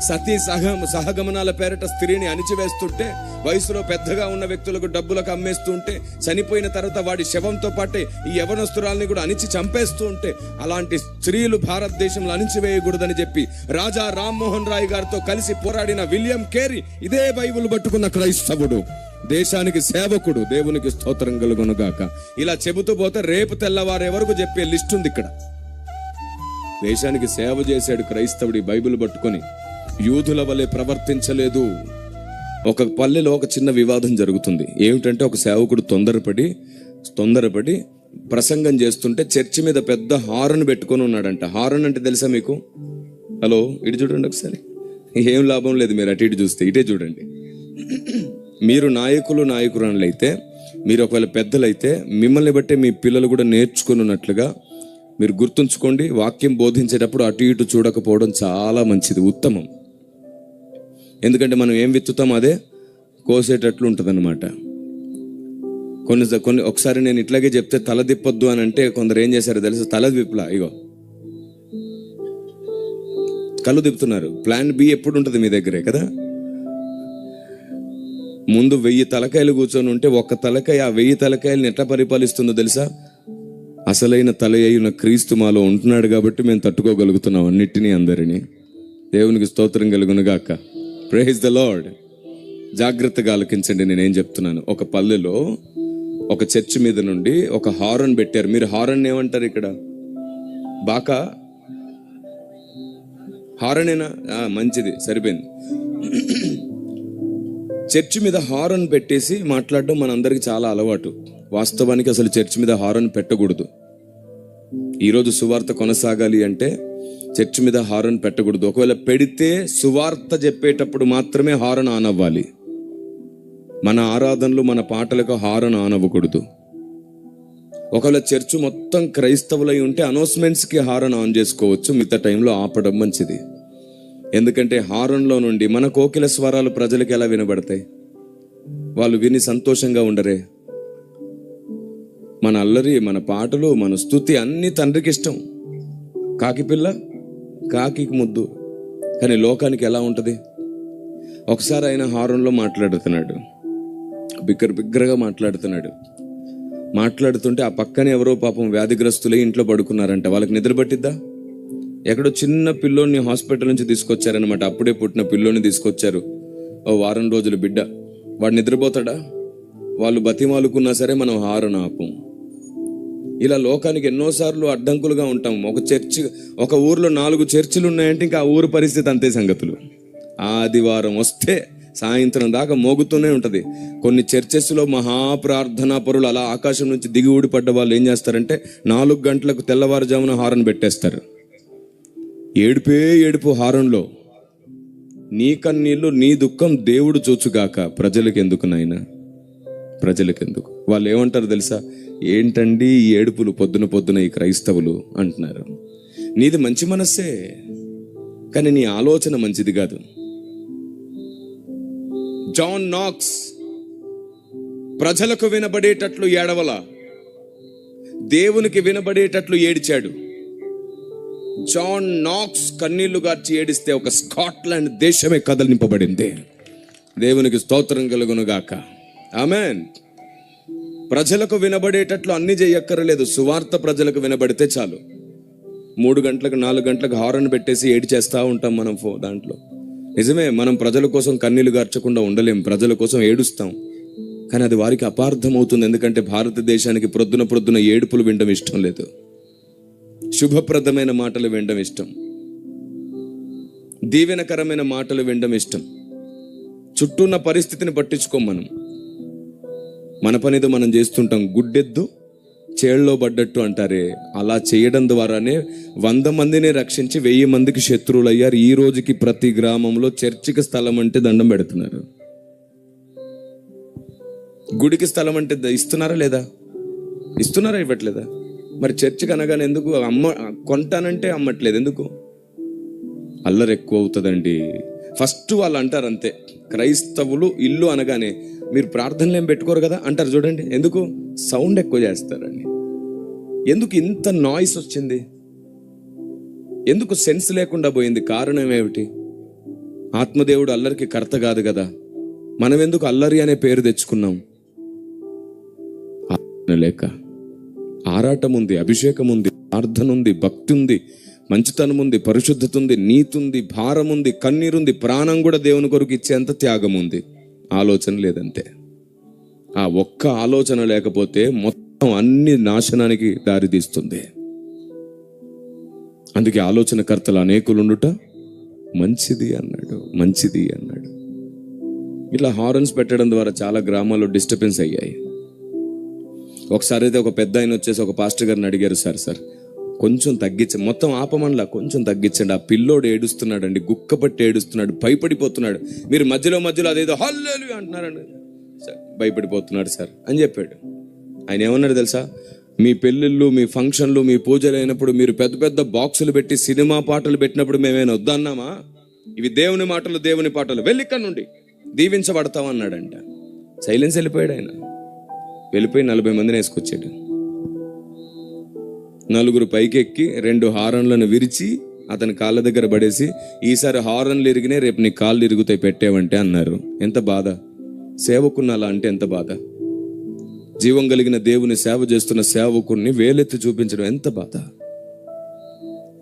సతీ సహగమనాల పేరట స్త్రీని అణిచివేస్తుంటే, వయసులో పెద్దగా ఉన్న వ్యక్తులకు డబ్బులకు అమ్మేస్తూ ఉంటే, చనిపోయిన తర్వాత వాడి శవంతో పాటే ఈ యవనస్తురాల్ని కూడా అణిచి చంపేస్తూ ఉంటే, అలాంటి స్త్రీలు భారతదేశంలో అణిచివేయకూడదని చెప్పి రాజా రామ్మోహన్ రాయ్ గారితో కలిసి పోరాడిన విలియం కేరీ ఇదే బైబిల్ పట్టుకున్న క్రైస్తవుడు, దేశానికి సేవకుడు. దేవునికి స్తోత్రం కలుగునుగాక. ఇలా చెబుతూ పోతే రేపు తెల్లవారే వరకు చెప్పే లిస్ట్ ఉంది ఇక్కడ. దేశానికి సేవ చేశాడు క్రైస్తవుడి బైబిల్ పట్టుకొని. యూదుల వలె ప్రవర్తించలేదు. ఒక పల్లెలో ఒక చిన్న వివాదం జరుగుతుంది. ఏమిటంటే, ఒక సేవకుడు తొందరపడి ప్రసంగం చేస్తుంటే చర్చి మీద పెద్ద హారన్ పెట్టుకొని ఉన్నాడంట. హారన్ అంటే తెలుసా మీకు? హలో, ఇటు చూడండి ఒకసారి. ఏం లాభం లేదు మీరు అటు ఇటు చూస్తే, ఇటే చూడండి. మీరు నాయకురాళ్ళైతే, మీరు ఒకవేళ పెద్దలైతే, మిమ్మల్ని బట్టే మీ పిల్లలు కూడా నేర్చుకున్నట్లుగా మీరు గుర్తుంచుకోండి. వాక్యం బోధించేటప్పుడు అటు ఇటు చూడకపోవడం చాలా మంచిది, ఉత్తమం. ఎందుకంటే మనం ఏం విత్తుతాం అదే కోసేటట్లు ఉంటుంది అన్నమాట. కొన్ని ఒకసారి నేను ఇట్లాగే చెప్తే తల దిప్పొద్దు అని అంటే కొందరు ఏం చేశారో తెలుసు? తల దిప్పులా, ఇగో కళ్ళు దిప్పుతున్నారు. ప్లాన్ బి ఎప్పుడు ఉంటుంది మీ దగ్గరే కదా. ముందు 1000 తలకాయలు కూర్చొని ఉంటే ఒక్క తలకాయ ఆ 1000 తలకాయలను ఎట్లా పరిపాలిస్తుందో తెలుసా? అసలైన తల అయిన క్రీస్తు మాలో ఉంటున్నాడు కాబట్టి మేము తట్టుకోగలుగుతున్నాం అన్నిటినీ, అందరినీ. దేవునికి స్తోత్రం కలుగునుగాక. Praise the lord. జాగ్రత్తగా ఆలకించండి నేనేం చెప్తున్నాను. ఒక పల్లెలో ఒక చర్చి మీద నుండి ఒక హారన్ పెట్టారు. మీరు హారన్ ఏమంటారు ఇక్కడ? బాకా హారనేనా? మంచిది, సరిపోయింది. చర్చి మీద హారన్ పెట్టేసి మాట్లాడడం మనందరికి చాలా అలవాటు. వాస్తవానికి అసలు చర్చి మీద హారన్ పెట్టకూడదు. ఈరోజు సువార్త కొనసాగాలి అంటే చర్చి మీద హారన్ పెట్టకూడదు. ఒకవేళ పెడితే సువార్త చెప్పేటప్పుడు మాత్రమే హారన్ ఆన్ అవ్వాలి. మన ఆరాధనలు, మన పాటలకు హారన్ ఆన్ అవ్వకూడదు. ఒకవేళ చర్చ్ మొత్తం క్రైస్తవులై ఉంటే అనౌన్స్మెంట్స్కి హారన్ ఆన్ చేసుకోవచ్చు, మిగతా టైంలో ఆపడం మంచిది. ఎందుకంటే హారన్లో నుండి మన కోకిల స్వరాలు ప్రజలకు ఎలా వినబడతాయి? వాళ్ళు విని సంతోషంగా ఉండరే? మన అల్లరి, మన పాటలు, మన స్తుతి అన్ని తండ్రికి ఇష్టం. కాకి పిల్ల కాకి ముద్దు. కానీ లోకానికి ఎలా ఉంటుంది? ఒకసారి ఆయన హారన్లో మాట్లాడుతున్నాడు, బిగ్గరగా మాట్లాడుతుంటే ఆ పక్కనే ఎవరో పాపం వ్యాధిగ్రస్తులై ఇంట్లో పడుకున్నారంట. వాళ్ళకి నిద్ర పట్టిద్దా? ఎక్కడో చిన్న పిల్లోని హాస్పిటల్ నుంచి తీసుకొచ్చారనమాట. అప్పుడే పుట్టిన పిల్లోని తీసుకొచ్చారు. ఓ వారం రోజుల బిడ్డ. వాడు నిద్రపోతాడా? వాళ్ళు బతిమాలుకున్నా సరే మనం హారన్ ఆపం. ఇలా లోకానికి ఎన్నోసార్లు అడ్డంకులుగా ఉంటాం. ఒక ఊర్లో 4 చర్చిలు ఉన్నాయంటే ఇంకా ఆ ఊరు పరిస్థితి అంతే సంగతులు. ఆదివారం వస్తే సాయంత్రం దాకా మోగుతూనే ఉంటది. కొన్ని చర్చెస్లో మహాప్రార్థనా పరులు అలా ఆకాశం నుంచి దిగి ఊడిపడ్డ వాళ్ళు ఏం చేస్తారంటే 4 గంటలకు తెల్లవారుజామున హారన్ పెట్టేస్తారు. ఏడుపు హారంలో. నీ కన్నీళ్ళు, నీ దుఃఖం దేవుడు చూచుగాక, ప్రజలకు ఎందుకు నాయన? ప్రజలకెందుకు? వాళ్ళు ఏమంటారు తెలుసా? ఏంటండి ఈ ఏడుపులు పొద్దున ఈ క్రైస్తవులు అంటున్నారు. నీది మంచి మనస్సే, కానీ నీ ఆలోచన మంచిది కాదు. జాన్ నాక్స్ ప్రజలకు వినబడేటట్లు ఏడవల, దేవునికి వినబడేటట్లు ఏడిచాడు. జాన్ నాక్స్ కన్నీళ్లు గార్చి ఏడిస్తే ఒక స్కాట్లాండ్ దేశమే కదలింపబడింది. దేవునికి స్తోత్రం కలుగునుగాక. ఆమేన్. ప్రజలకు వినబడేటట్లు అన్ని చేయక్కర్లేదు, సువార్త ప్రజలకు వినబడితే చాలు. 3 గంటలకు 4 గంటలకు హారన్ పెట్టేసి ఏడి చేస్తూ ఉంటాం మనం దాంట్లో. నిజమే, మనం ప్రజల కోసం కన్నీళ్లు గార్చకుండా ఉండలేం, ప్రజల కోసం ఏడుస్తాం. కానీ అది వారికి అపార్థం అవుతుంది. ఎందుకంటే భారతదేశానికి ప్రొద్దున ఏడుపులు వినడం ఇష్టం లేదు, శుభప్రదమైన మాటలు వినడం ఇష్టం, దీవెనకరమైన మాటలు వినడం ఇష్టం. చుట్టూ ఉన్న పరిస్థితిని పట్టించుకోం మనం. మన పనిదో మనం చేస్తుంటాం. గుడ్డెద్దు చేళ్ళలో పడ్డట్టు అంటారే, అలా చేయడం ద్వారానే 100 మందిని రక్షించి 1000 మందికి శత్రువులు అయ్యారు. ఈ రోజుకి ప్రతి గ్రామంలో చర్చికి స్థలం అంటే దండం పెడుతున్నారు. గుడికి స్థలం అంటే ఇస్తున్నారా లేదా? ఇస్తున్నారా, ఇవ్వట్లేదా? మరి చర్చికి అనగానే ఎందుకు కొంటానంటే అమ్మట్లేదు ఎందుకు? అల్లరి ఎక్కువ అవుతుందండి. ఫస్ట్ వాళ్ళు అంటారు అంతే, క్రైస్తవులు ఇల్లు అనగానే మీరు ప్రార్థనలు ఏం పెట్టుకోరు కదా అంటారు. చూడండి, ఎందుకు? సౌండ్ ఎక్కువ చేస్తారని. ఎందుకు ఇంత నాయిస్ వచ్చింది? ఎందుకు సెన్స్ లేకుండా పోయింది? కారణం ఏమిటి? ఆత్మదేవుడు అల్లరికి కర్త కాదు కదా, మనం ఎందుకు అల్లరి అనే పేరు తెచ్చుకున్నాం? లేక ఆరాటం ఉంది, అభిషేకం ఉంది, ప్రార్థన ఉంది, భక్తి ఉంది, మంచితనం ఉంది, పరిశుద్ధత ఉంది, నీతి ఉంది, భారం ఉంది, కన్నీరుంది, ప్రాణం కూడా దేవుని కొరకు ఇచ్చేంత త్యాగం ఉంది. ఆలోచన లేదంతే. ఆ ఒక్క ఆలోచన లేకపోతే మొత్తం అన్ని నాశనానికి దారితీస్తుంది. అందుకే ఆలోచనకర్తలు అనేకులుండుట మంచిది అన్నాడు, మంచిది అన్నాడు. ఇలా హారన్స్ పెట్టడం ద్వారా చాలా గ్రామాల్లో డిస్టర్బెన్స్ అయ్యాయి. ఒకసారి అయితే ఒక పెద్ద ఆయన వచ్చేసి ఒక పాస్టర్ గారిని అడిగారు, సార్ కొంచెం తగ్గించండి, మొత్తం ఆపమనలా, కొంచెం తగ్గించండి, ఆ పిల్లోడు ఏడుస్తున్నాడండి, గుక్కపట్టి ఏడుస్తున్నాడు, భయపడిపోతున్నాడు, మీరు మధ్యలో అదేదో హల్లెలూయా అంటున్నారండి, సార్ భయపడిపోతున్నాడు సార్ అని చెప్పాడు. ఆయన ఏమన్నాడు తెలుసా? మీ పెళ్ళిళ్ళు, మీ ఫంక్షన్లు, మీ పూజలు అయినప్పుడు మీరు పెద్ద పెద్ద బాక్సులు పెట్టి సినిమా పాటలు పెట్టినప్పుడు మేమేమైనా వద్దన్నామా? ఇవి దేవుని మాటలు, దేవుని పాటలు, వెళ్ళి ఇక్కడ నుండి దీవించబడతాం అన్నాడంట. సైలెన్స్ వెళ్ళిపోయాడు ఆయన. వెళ్ళిపోయి 40 మందిని వేసుకొచ్చాడు. 4 పైకెక్కి 2 హారన్లను విరిచి అతని కాళ్ళ దగ్గర పడేసి, ఈసారి హారన్లు ఇరిగినే, రేపు నీ కాళ్ళు ఇరుగుతాయి పెట్టేవంటే అన్నారు. ఎంత బాధ! సేవకున్నాలా అంటే ఎంత బాధ! జీవం కలిగిన దేవుని సేవ చేస్తున్న సేవకుణ్ణి వేలెత్తి చూపించడం ఎంత బాధ!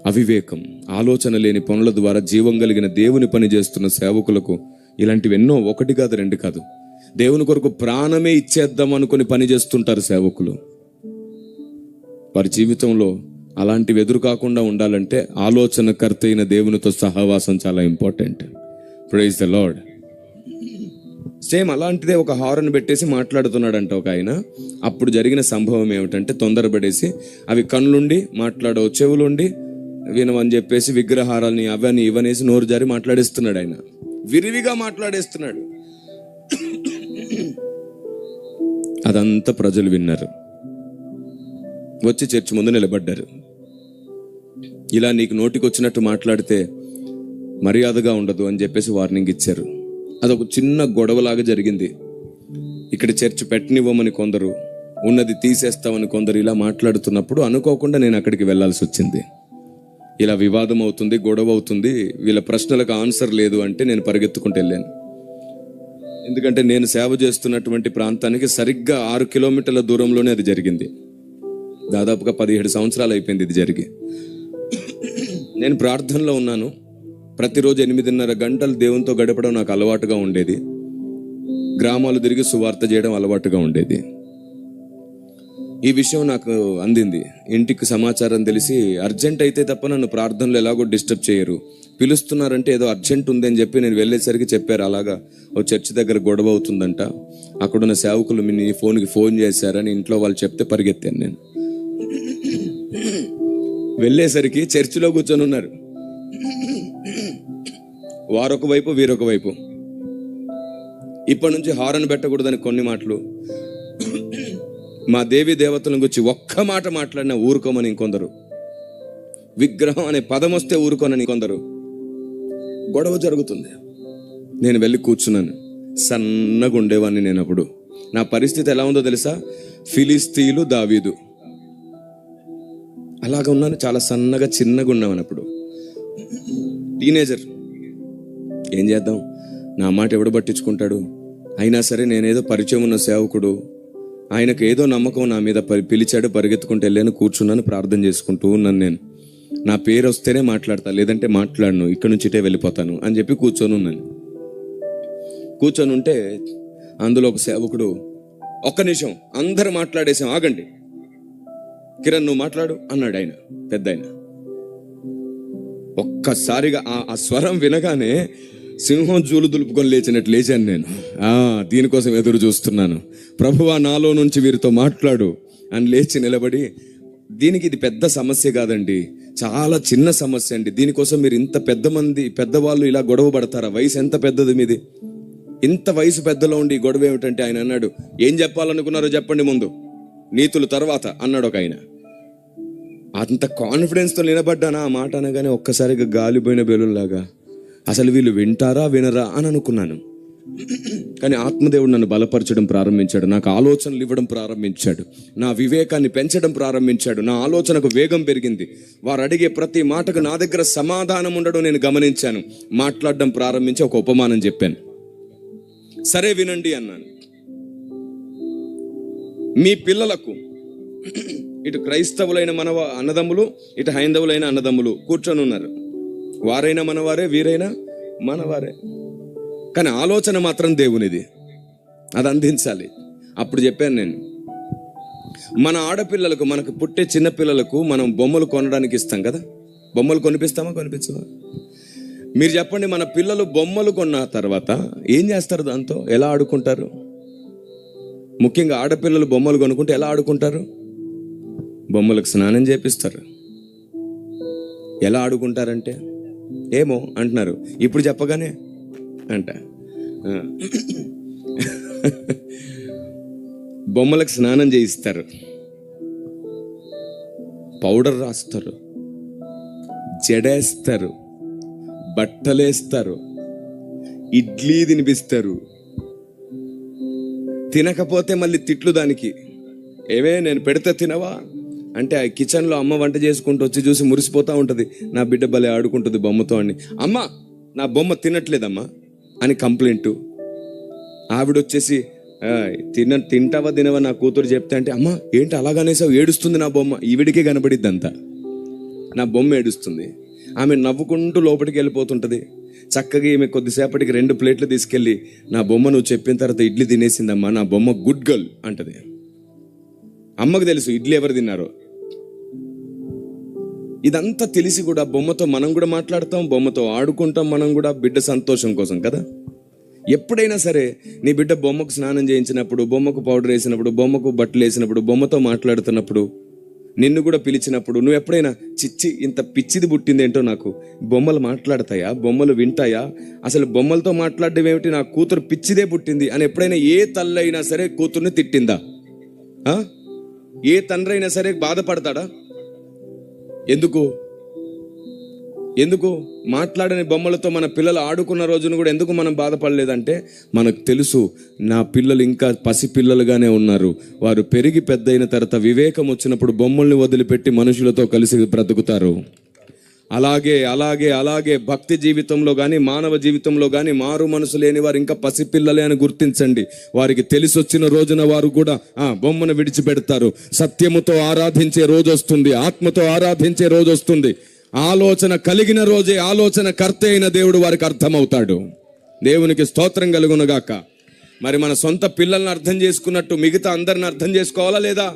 అవివేకం, ఆలోచన లేని పనుల ద్వారా జీవం కలిగిన దేవుని పని చేస్తున్న సేవకులకు ఇలాంటివి ఎన్నో, 1 కాదు 2 కాదు. దేవుని కొరకు ప్రాణమే ఇచ్చేద్దాం అనుకుని పని చేస్తుంటారు సేవకులు. వారి జీవితంలో అలాంటివి ఎదురు కాకుండా ఉండాలంటే ఆలోచనకర్త అయిన దేవునితో సహవాసం చాలా important. Praise the lord. Same అలాంటిదే ఒక హారన్ పెట్టేసి మాట్లాడుతున్నాడంట ఒక ఆయన. అప్పుడు జరిగిన సంభవం ఏమిటంటే, తొందరపడేసి అవి కళ్ళుండి మాట్లాడవు, చెవులుండి వినవని చెప్పేసి విగ్రహారాలని అవని ఇవనేసి నోరు జారి మాట్లాడేస్తున్నాడు. ఆయన విరివిగా మాట్లాడేస్తున్నాడు. అదంతా ప్రజలు విన్నారు, వచ్చి చర్చి ముందు నిలబడ్డారు. ఇలా నీకు నోటికి వచ్చినట్టు మాట్లాడితే మర్యాదగా ఉండదు అని చెప్పేసి వార్నింగ్ ఇచ్చారు. అదొక చిన్న గొడవలాగా జరిగింది. ఇక్కడ చర్చ్ పెట్టనివ్వమని కొందరు, ఉన్నది తీసేస్తామని కొందరు ఇలా మాట్లాడుతున్నప్పుడు అనుకోకుండా నేను అక్కడికి వెళ్లాల్సి వచ్చింది. ఇలా వివాదం అవుతుంది, గొడవ అవుతుంది, వీళ్ళ ప్రశ్నలకు ఆన్సర్ లేదు అంటే నేను పరిగెత్తుకుంటూ వెళ్ళాను. ఎందుకంటే నేను సేవ చేస్తున్నటువంటి ప్రాంతానికి సరిగ్గా 6 కిలోమీటర్ల దూరంలోనే అది జరిగింది. దాదాపుగా 17 సంవత్సరాలు అయిపోయింది ఇది జరిగి. నేను ప్రార్థనలో ఉన్నాను. ప్రతిరోజు 8.5 గంటలు దేవునితో గడపడం నాకు అలవాటుగా ఉండేది. గ్రామాలు తిరిగి సువార్త చేయడం అలవాటుగా ఉండేది. ఈ విషయం నాకు అందింది. ఇంటికి సమాచారం తెలిసి, అర్జెంట్ అయితే తప్ప నన్ను ప్రార్థనలు ఎలాగో డిస్టర్బ్ చేయరు, పిలుస్తున్నారంటే ఏదో అర్జెంట్ ఉంది అని చెప్పి నేను వెళ్ళేసరికి చెప్పారు, అలాగా ఓ చర్చి దగ్గర గొడవ అవుతుందంట, అక్కడున్న సేవకులు మీ ఫోన్కి ఫోన్ చేశారని ఇంట్లో వాళ్ళు చెప్తే పరిగెత్తాను నేను. వెళ్ళేసరికి చర్చిలో కూర్చొని ఉన్నారు, వారొక వైపు వీరొక వైపు. ఇప్పటి నుంచి హారన్ పెట్టకూడదని కొన్ని మాటలు, మా దేవి దేవతల గురించి ఒక్క మాట మాట్లాడినా ఊరుకోమని ఇంకొందరు, విగ్రహం అనే పదం వస్తే ఊరుకోనని కొందరు. గొడవ జరుగుతుంది. నేను వెళ్ళి కూర్చున్నాను. సన్నగా ఉండేవాడిని నేను అప్పుడు. నా పరిస్థితి ఎలా ఉందో తెలుసా? ఫిలిస్తీయులు, దావీదు అలాగా ఉన్నాను. చాలా సన్నగా చిన్నగా ఉన్నామని అప్పుడు. టీనేజర్. ఏం చేద్దాం, నా మాట ఎవడు పట్టించుకుంటాడు? అయినా సరే నేనేదో పరిచయం ఉన్న సేవకుడు, ఆయనకు ఏదో నమ్మకం నా మీద పిలిచాడు, పరిగెత్తుకుంటూ వెళ్ళాను, కూర్చున్నాను, ప్రార్థన చేసుకుంటూ ఉన్నాను. నేను నా పేరు వస్తేనే మాట్లాడతా, లేదంటే మాట్లాడను, ఇక్కడి నుంచి ఇటే వెళ్ళిపోతాను అని చెప్పి కూర్చొని ఉన్నాను. కూర్చొని ఉంటే అందులో ఒక సేవకుడు, ఒక్క నిమిషం అందరూ మాట్లాడేసాం, ఆగండి, కిరణ్ నువ్వు మాట్లాడు అన్నాడు ఆయన, పెద్ద ఆయన. ఒక్కసారిగా ఆ స్వరం వినగానే సింహం జూలు దులుపుకొని లేచినట్టు లేచాను నేను. దీనికోసం ఎదురు చూస్తున్నాను, ప్రభువా నాలో నుంచి వీరితో మాట్లాడు అని లేచి నిలబడి, దీనికి ఇది పెద్ద సమస్య కాదండి, చాలా చిన్న సమస్య అండి, దీనికోసం మీరు ఇంత పెద్దవాళ్ళు ఇలా గొడవ పడతారా? వయసు ఎంత పెద్దది మీది, ఇంత వయసు పెద్దలో ఉండి గొడవ ఏమిటంటే ఆయన అన్నాడు, ఏం చెప్పాలనుకున్నారో చెప్పండి ముందు, నీతులు తర్వాత అన్నాడు ఒక ఆయన. అంత కాన్ఫిడెన్స్తో నిలబడ్డానా ఆ మాట అనగానే ఒక్కసారిగా గాలిపోయిన బెలూన్లాగా, అసలు వీళ్ళు వింటారా వినరా అని అనుకున్నాను. కానీ ఆత్మదేవుడు నన్ను బలపరచడం ప్రారంభించాడు, నాకు ఆలోచనలు ఇవ్వడం ప్రారంభించాడు, నా వివేకాన్ని పెంచడం ప్రారంభించాడు, నా ఆలోచనకు వేగం పెరిగింది. వారు అడిగే ప్రతి మాటకు నా దగ్గర సమాధానం ఉండడం నేను గమనించాను. మాట్లాడడం ప్రారంభించి ఒక ఉపమానం చెప్పాను. సరే వినండి అన్నాను. మీ పిల్లలకు, ఇటు క్రైస్తవులైన మన అన్నదమ్ములు, ఇటు హైందవులైన అన్నదమ్ములు కూర్చొని ఉన్నారు. వారైనా మనవారే, వీరైనా మనవారే, కానీ ఆలోచన మాత్రం దేవునిది. అది అందించాలి. అప్పుడు చెప్పాను నేను, మన ఆడపిల్లలకు, మనకు పుట్టే చిన్న పిల్లలకు మనం బొమ్మలు కొనడానికి ఇస్తాం కదా. బొమ్మలు కొనిపిస్తామా, కొనిపించమా? మీరు చెప్పండి, మన పిల్లలు బొమ్మలు కొన్న తర్వాత ఏం చేస్తారు? దాంతో ఎలా ఆడుకుంటారు? ముఖ్యంగా ఆడపిల్లలు బొమ్మలు కొనుక్కుంటే ఎలా ఆడుకుంటారు? బొమ్మలకు స్నానం చేపిస్తారు. ఎలా ఆడుకుంటారంటే ఏమో అంటున్నారు. ఇప్పుడు చెప్పగానే అంట బొమ్మలకు స్నానం చేయిస్తారు, పౌడర్ రాస్తారు, జడేస్తారు, బట్టలేస్తారు, ఇడ్లీ తినిపిస్తారు. తినకపోతే మళ్ళీ తిట్లు దానికి. ఏవే నేను పెడితే తినవా అంటే, ఆ కిచెన్లో అమ్మ వంట చేసుకుంటూ వచ్చి చూసి మురిసిపోతూ ఉంటుంది, నా బిడ్డ భలే ఆడుకుంటుంది బొమ్మతో అని. అమ్మ నా బొమ్మ తినట్లేదమ్మా అని కంప్లైంట్. ఆవిడొచ్చేసి తింటావా తినవా నా కూతురు చెప్తే అంటే, అమ్మ ఏంటి అలాగనేసావు, ఏడుస్తుంది నా బొమ్మ. ఈవిడికే కనబడిద్ది అంతా, నా బొమ్మ ఏడుస్తుంది. ఆమె నవ్వుకుంటూ లోపలికి వెళ్ళిపోతుంటుంది. చక్కగా ఈమె కొద్దిసేపటికి 2 ప్లేట్లు తీసుకెళ్ళి, నా బొమ్మ నువ్వు చెప్పిన తర్వాత ఇడ్లీ తినేసిందమ్మా, నా బొమ్మ గుడ్ గర్ల్ అంటది. అమ్మకు తెలుసు ఇడ్లీ ఎవరు తిన్నారో. ఇదంతా తెలిసి కూడా బొమ్మతో మనం కూడా మాట్లాడతాం, బొమ్మతో ఆడుకుంటాం మనం కూడా, బిడ్డ సంతోషం కోసం కదా. ఎప్పుడైనా సరే నీ బిడ్డ బొమ్మకు స్నానం చేయించినప్పుడు, బొమ్మకు పౌడర్ వేసినప్పుడు, బొమ్మకు బట్టలు వేసినప్పుడు, బొమ్మతో మాట్లాడుతున్నప్పుడు, నిన్ను కూడా పిలిచినప్పుడు, నువ్వు ఎప్పుడైనా చిచ్చి ఇంత పిచ్చిది పుట్టింది ఏంటో, నాకు బొమ్మలు మాట్లాడతాయా, బొమ్మలు వింటాయా, అసలు బొమ్మలతో మాట్లాడడం ఏమిటి, నా కూతురు పిచ్చిదే పుట్టింది అని ఎప్పుడైనా ఏ తల్లి అయినా సరే కూతుర్ని తిట్టిందా? ఏ తండ్రి అయినా సరే బాధపడతాడా? ఎందుకు మాట్లాడని బొమ్మలతో మన పిల్లలు ఆడుకున్న రోజును కూడా ఎందుకు మనం బాధపడలేదంటే, మనకు తెలుసు నా పిల్లలు ఇంకా పసిపిల్లలుగానే ఉన్నారు. వారు పెరిగి పెద్ద అయిన తర్వాత వివేకం వచ్చినప్పుడు బొమ్మల్ని వదిలిపెట్టి మనుషులతో కలిసి బ్రతుకుతారు. అలాగే అలాగే అలాగే భక్తి జీవితంలో కానీ, మానవ జీవితంలో కానీ మారు మనసు లేని వారు ఇంకా పసిపిల్లలే అని గుర్తించండి. వారికి తెలిసి వచ్చిన రోజున వారు కూడా బొమ్మను విడిచిపెడతారు. సత్యముతో ఆరాధించే రోజు వస్తుంది, ఆత్మతో ఆరాధించే రోజు వస్తుంది. ఆలోచన కలిగిన రోజే ఆలోచన కర్త అయిన దేవుడు వారికి అర్థమవుతాడు. దేవునికి స్తోత్రం కలుగునుగాక. మరి మన సొంత పిల్లల్ని అర్థం చేసుకున్నట్టు మిగతా అందరిని అర్థం చేసుకోవాలా లేదా?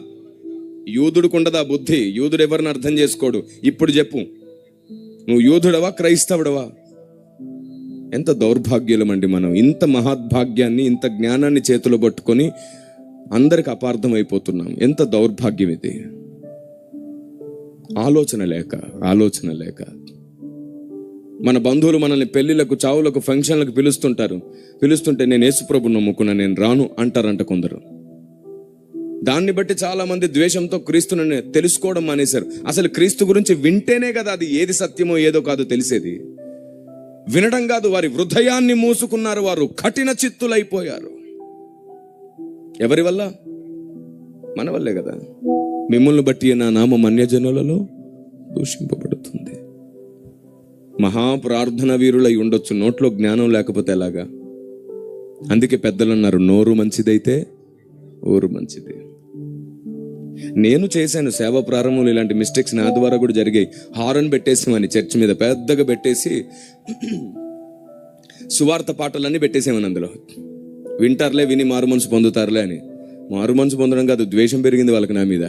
యూదుడికి ఉండదా బుద్ధి? యూదుడు ఎవరిని అర్థం చేసుకోడు. ఇప్పుడు చెప్పు, నువ్వు యూదుడవా, క్రైస్తవుడవా? ఎంత దౌర్భాగ్యులమండి మనం. ఇంత మహాద్భాగ్యాన్ని, ఇంత జ్ఞానాన్ని చేతిలో పట్టుకొని అందరికి అపార్థం అయిపోతున్నాం. ఎంత దౌర్భాగ్యం ఇది. ఆలోచన లేక. మన బంధువులు మనల్ని పెళ్లిలకు, చావులకు, ఫంక్షన్లకు పిలుస్తుంటే నేను యేసుప్రభుని నమ్ముకున్నా, నేను రాను అంటారంట కొందరు. దాన్ని బట్టి చాలా మంది ద్వేషంతో క్రీస్తుని తెలుసుకోవడం మానేశారు. అసలు క్రీస్తు గురించి వింటేనే కదా అది ఏది సత్యమో ఏదో కాదో తెలిసేది. వినడం కాదు, వారి హృదయాన్ని మూసుకున్నారు. వారు కఠిన చిత్తులైపోయారు. ఎవరి వల్ల? మన వల్లే కదా. మిమ్మల్ని బట్టి నా నామం అన్యజనులలో దూషింపబడుతుంది. మహాప్రార్థన వీరులై ఉండొచ్చు, నోట్లో జ్ఞానం లేకపోతే ఎలాగా? అందుకే పెద్దలు అన్నారు, నోరు మంచిదైతే ఊరు మంచిది. నేను చేశాను సేవ ప్రారంభంలో ఇలాంటి మిస్టేక్స్ నా ద్వారా కూడా జరిగాయి. హారన్ పెట్టేసామని చర్చ్ మీద పెద్దగా పెట్టేసి సువార్త పాటలన్నీ పెట్టేసామని, అందులో వింటారులే, విని మారు మనసు పొందుతారులే అని. మారు మనసు పొందడం కాదు, ద్వేషం పెరిగింది వాళ్ళకి నా మీద.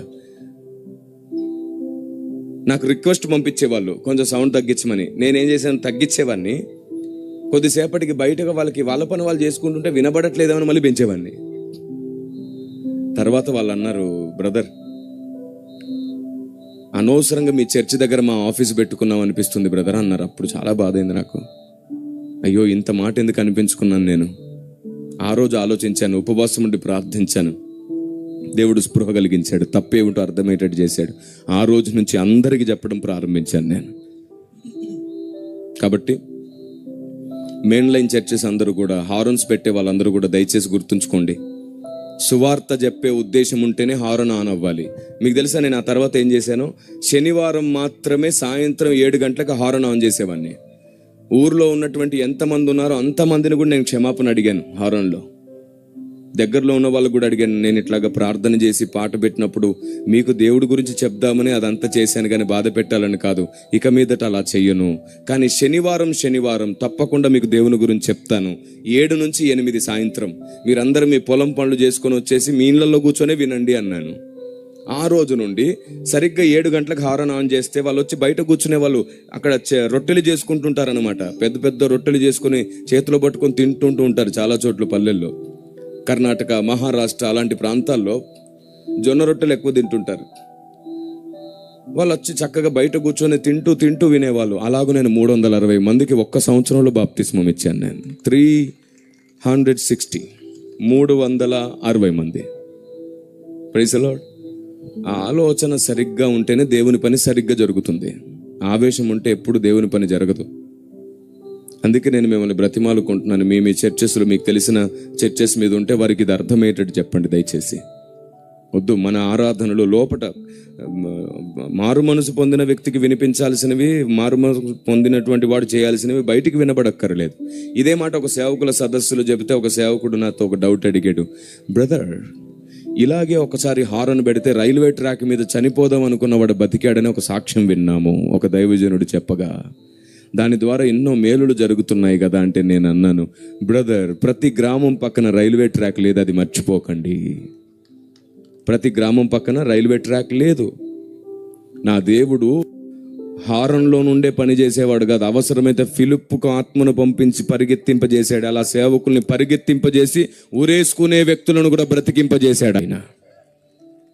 నాకు రిక్వెస్ట్ పంపించేవాళ్ళు కొంచెం సౌండ్ తగ్గించమని. నేనేం చేశాను, తగ్గించేవాడిని. కొద్దిసేపటికి బయటగా వాళ్ళకి వాళ్ళ పని వాళ్ళు చేసుకుంటుంటే వినబడట్లేదేమని మళ్ళీ పెంచేవాడిని. తర్వాత వాళ్ళు అన్నారు, బ్రదర్ అనవసరంగా మీ చర్చి దగ్గర మా ఆఫీస్ పెట్టుకున్నాం అనిపిస్తుంది బ్రదర్ అన్నారు. అప్పుడు చాలా బాధ అయింది నాకు. అయ్యో ఇంత మాట ఎందుకు అనిపించుకున్నాను నేను. ఆ రోజు ఆలోచించాను, ఉపవాసం ఉండి ప్రార్థించాను. దేవుడు స్పృహ కలిగించాడు, తప్పేమిటో అర్థమయ్యేటట్టు చేశాడు. ఆ రోజు నుంచి అందరికీ చెప్పడం ప్రారంభించాను నేను. కాబట్టి మెయిన్ లైన్ చర్చెస్ అందరూ కూడా, హారన్స్ పెట్టే వాళ్ళందరూ కూడా దయచేసి గుర్తుంచుకోండి, సువార్త చెప్పే ఉద్దేశం ఉంటేనే హారన్ ఆన్ అవ్వాలి. మీకు తెలుసా, నేను ఆ తర్వాత ఏం చేశాను, శనివారం మాత్రమే సాయంత్రం 7 గంటలకు హారన్ ఆన్ చేసేవాడిని. ఊర్లో ఉన్నటువంటి ఎంతమంది ఉన్నారో అంతమందిని కూడా నేను క్షమాపణ అడిగాను. హారన్లో దగ్గరలో ఉన్న వాళ్ళకు కూడా అడిగాను, నేను ఇట్లాగా ప్రార్థన చేసి పాట పెట్టినప్పుడు మీకు దేవుడి గురించి చెప్దామని అదంతా చేశాను, కానీ బాధ పెట్టాలని కాదు, ఇక మీదట అలా చెయ్యను, కానీ శనివారం తప్పకుండా మీకు దేవుని గురించి చెప్తాను. 7 నుంచి 8 సాయంత్రం మీరందరూ మీ పొలం పనులు చేసుకొని వచ్చేసి మీ ఇళ్లలో కూర్చొని వినండి అన్నాను. ఆ రోజు నుండి సరిగ్గా 7 గంటలకు హారన్ ఆన్ చేస్తే వాళ్ళు వచ్చి బయట కూర్చునే వాళ్ళు అక్కడ రొట్టెలు చేసుకుంటుంటారనమాట. పెద్ద పెద్ద రొట్టెలు చేసుకుని చేతిలో పట్టుకొని తింటుంటూ ఉంటారు చాలా చోట్ల పల్లెల్లో. కర్ణాటక, మహారాష్ట్ర అలాంటి ప్రాంతాల్లో జొన్న రొట్టెలు ఎక్కువ తింటుంటారు. వాళ్ళు వచ్చి చక్కగా బయట కూర్చొని తింటూ వినేవాళ్ళు. అలాగూ నేను 360 మందికి ఒక్క సంవత్సరంలో బాప్తిస్మం ఇచ్చాను. నేను 360 మంది. Praise the lord. ఆ ఆలోచన సరిగ్గా ఉంటేనే దేవుని పని సరిగ్గా జరుగుతుంది. ఆవేశం ఉంటే ఎప్పుడు దేవుని పని జరగదు. అందుకే నేను మిమ్మల్ని బ్రతిమాలుకుంటున్నాను, మీ చర్చెస్లో మీకు తెలిసిన చర్చెస్ మీద ఉంటే వారికి ఇది అర్థమయ్యేటట్టు చెప్పండి దయచేసి. వద్దు, మన ఆరాధనలు లోపట మారు మనసు పొందిన వ్యక్తికి వినిపించాల్సినవి, మారు మనసు పొందినటువంటి వాడు చేయాల్సినవి బయటికి వినబడక్కర్లేదు. ఇదే మాట ఒక సేవకుల సదస్సులు చెబితే ఒక సేవకుడు నాతో ఒక డౌట్ అడిగాడు, బ్రదర్ ఇలాగే ఒకసారి హారన్ పెడితే రైల్వే ట్రాక్ మీద చనిపోదాం అనుకున్నవాడు బతికాడని ఒక సాక్ష్యం విన్నాము ఒక దైవజనుడు చెప్పగా, దాని ద్వారా ఎన్నో మేలులు జరుగుతున్నాయి కదా అంటే నేను అన్నాను, బ్రదర్ ప్రతి గ్రామం పక్కన రైల్వే ట్రాక్ లేదు, అది మర్చిపోకండి. ప్రతి గ్రామం పక్కన రైల్వే ట్రాక్ లేదు. నా దేవుడు హారంలో నుండే పని చేసేవాడు కాదు, అవసరమైతే ఫిలిప్పుకు ఆత్మను పంపించి పరిగెత్తింపజేశాడు. అలా సేవకుల్ని పరిగెత్తింపజేసి ఊరేసుకునే వ్యక్తులను కూడా బ్రతికింపజేశాడు ఆయన.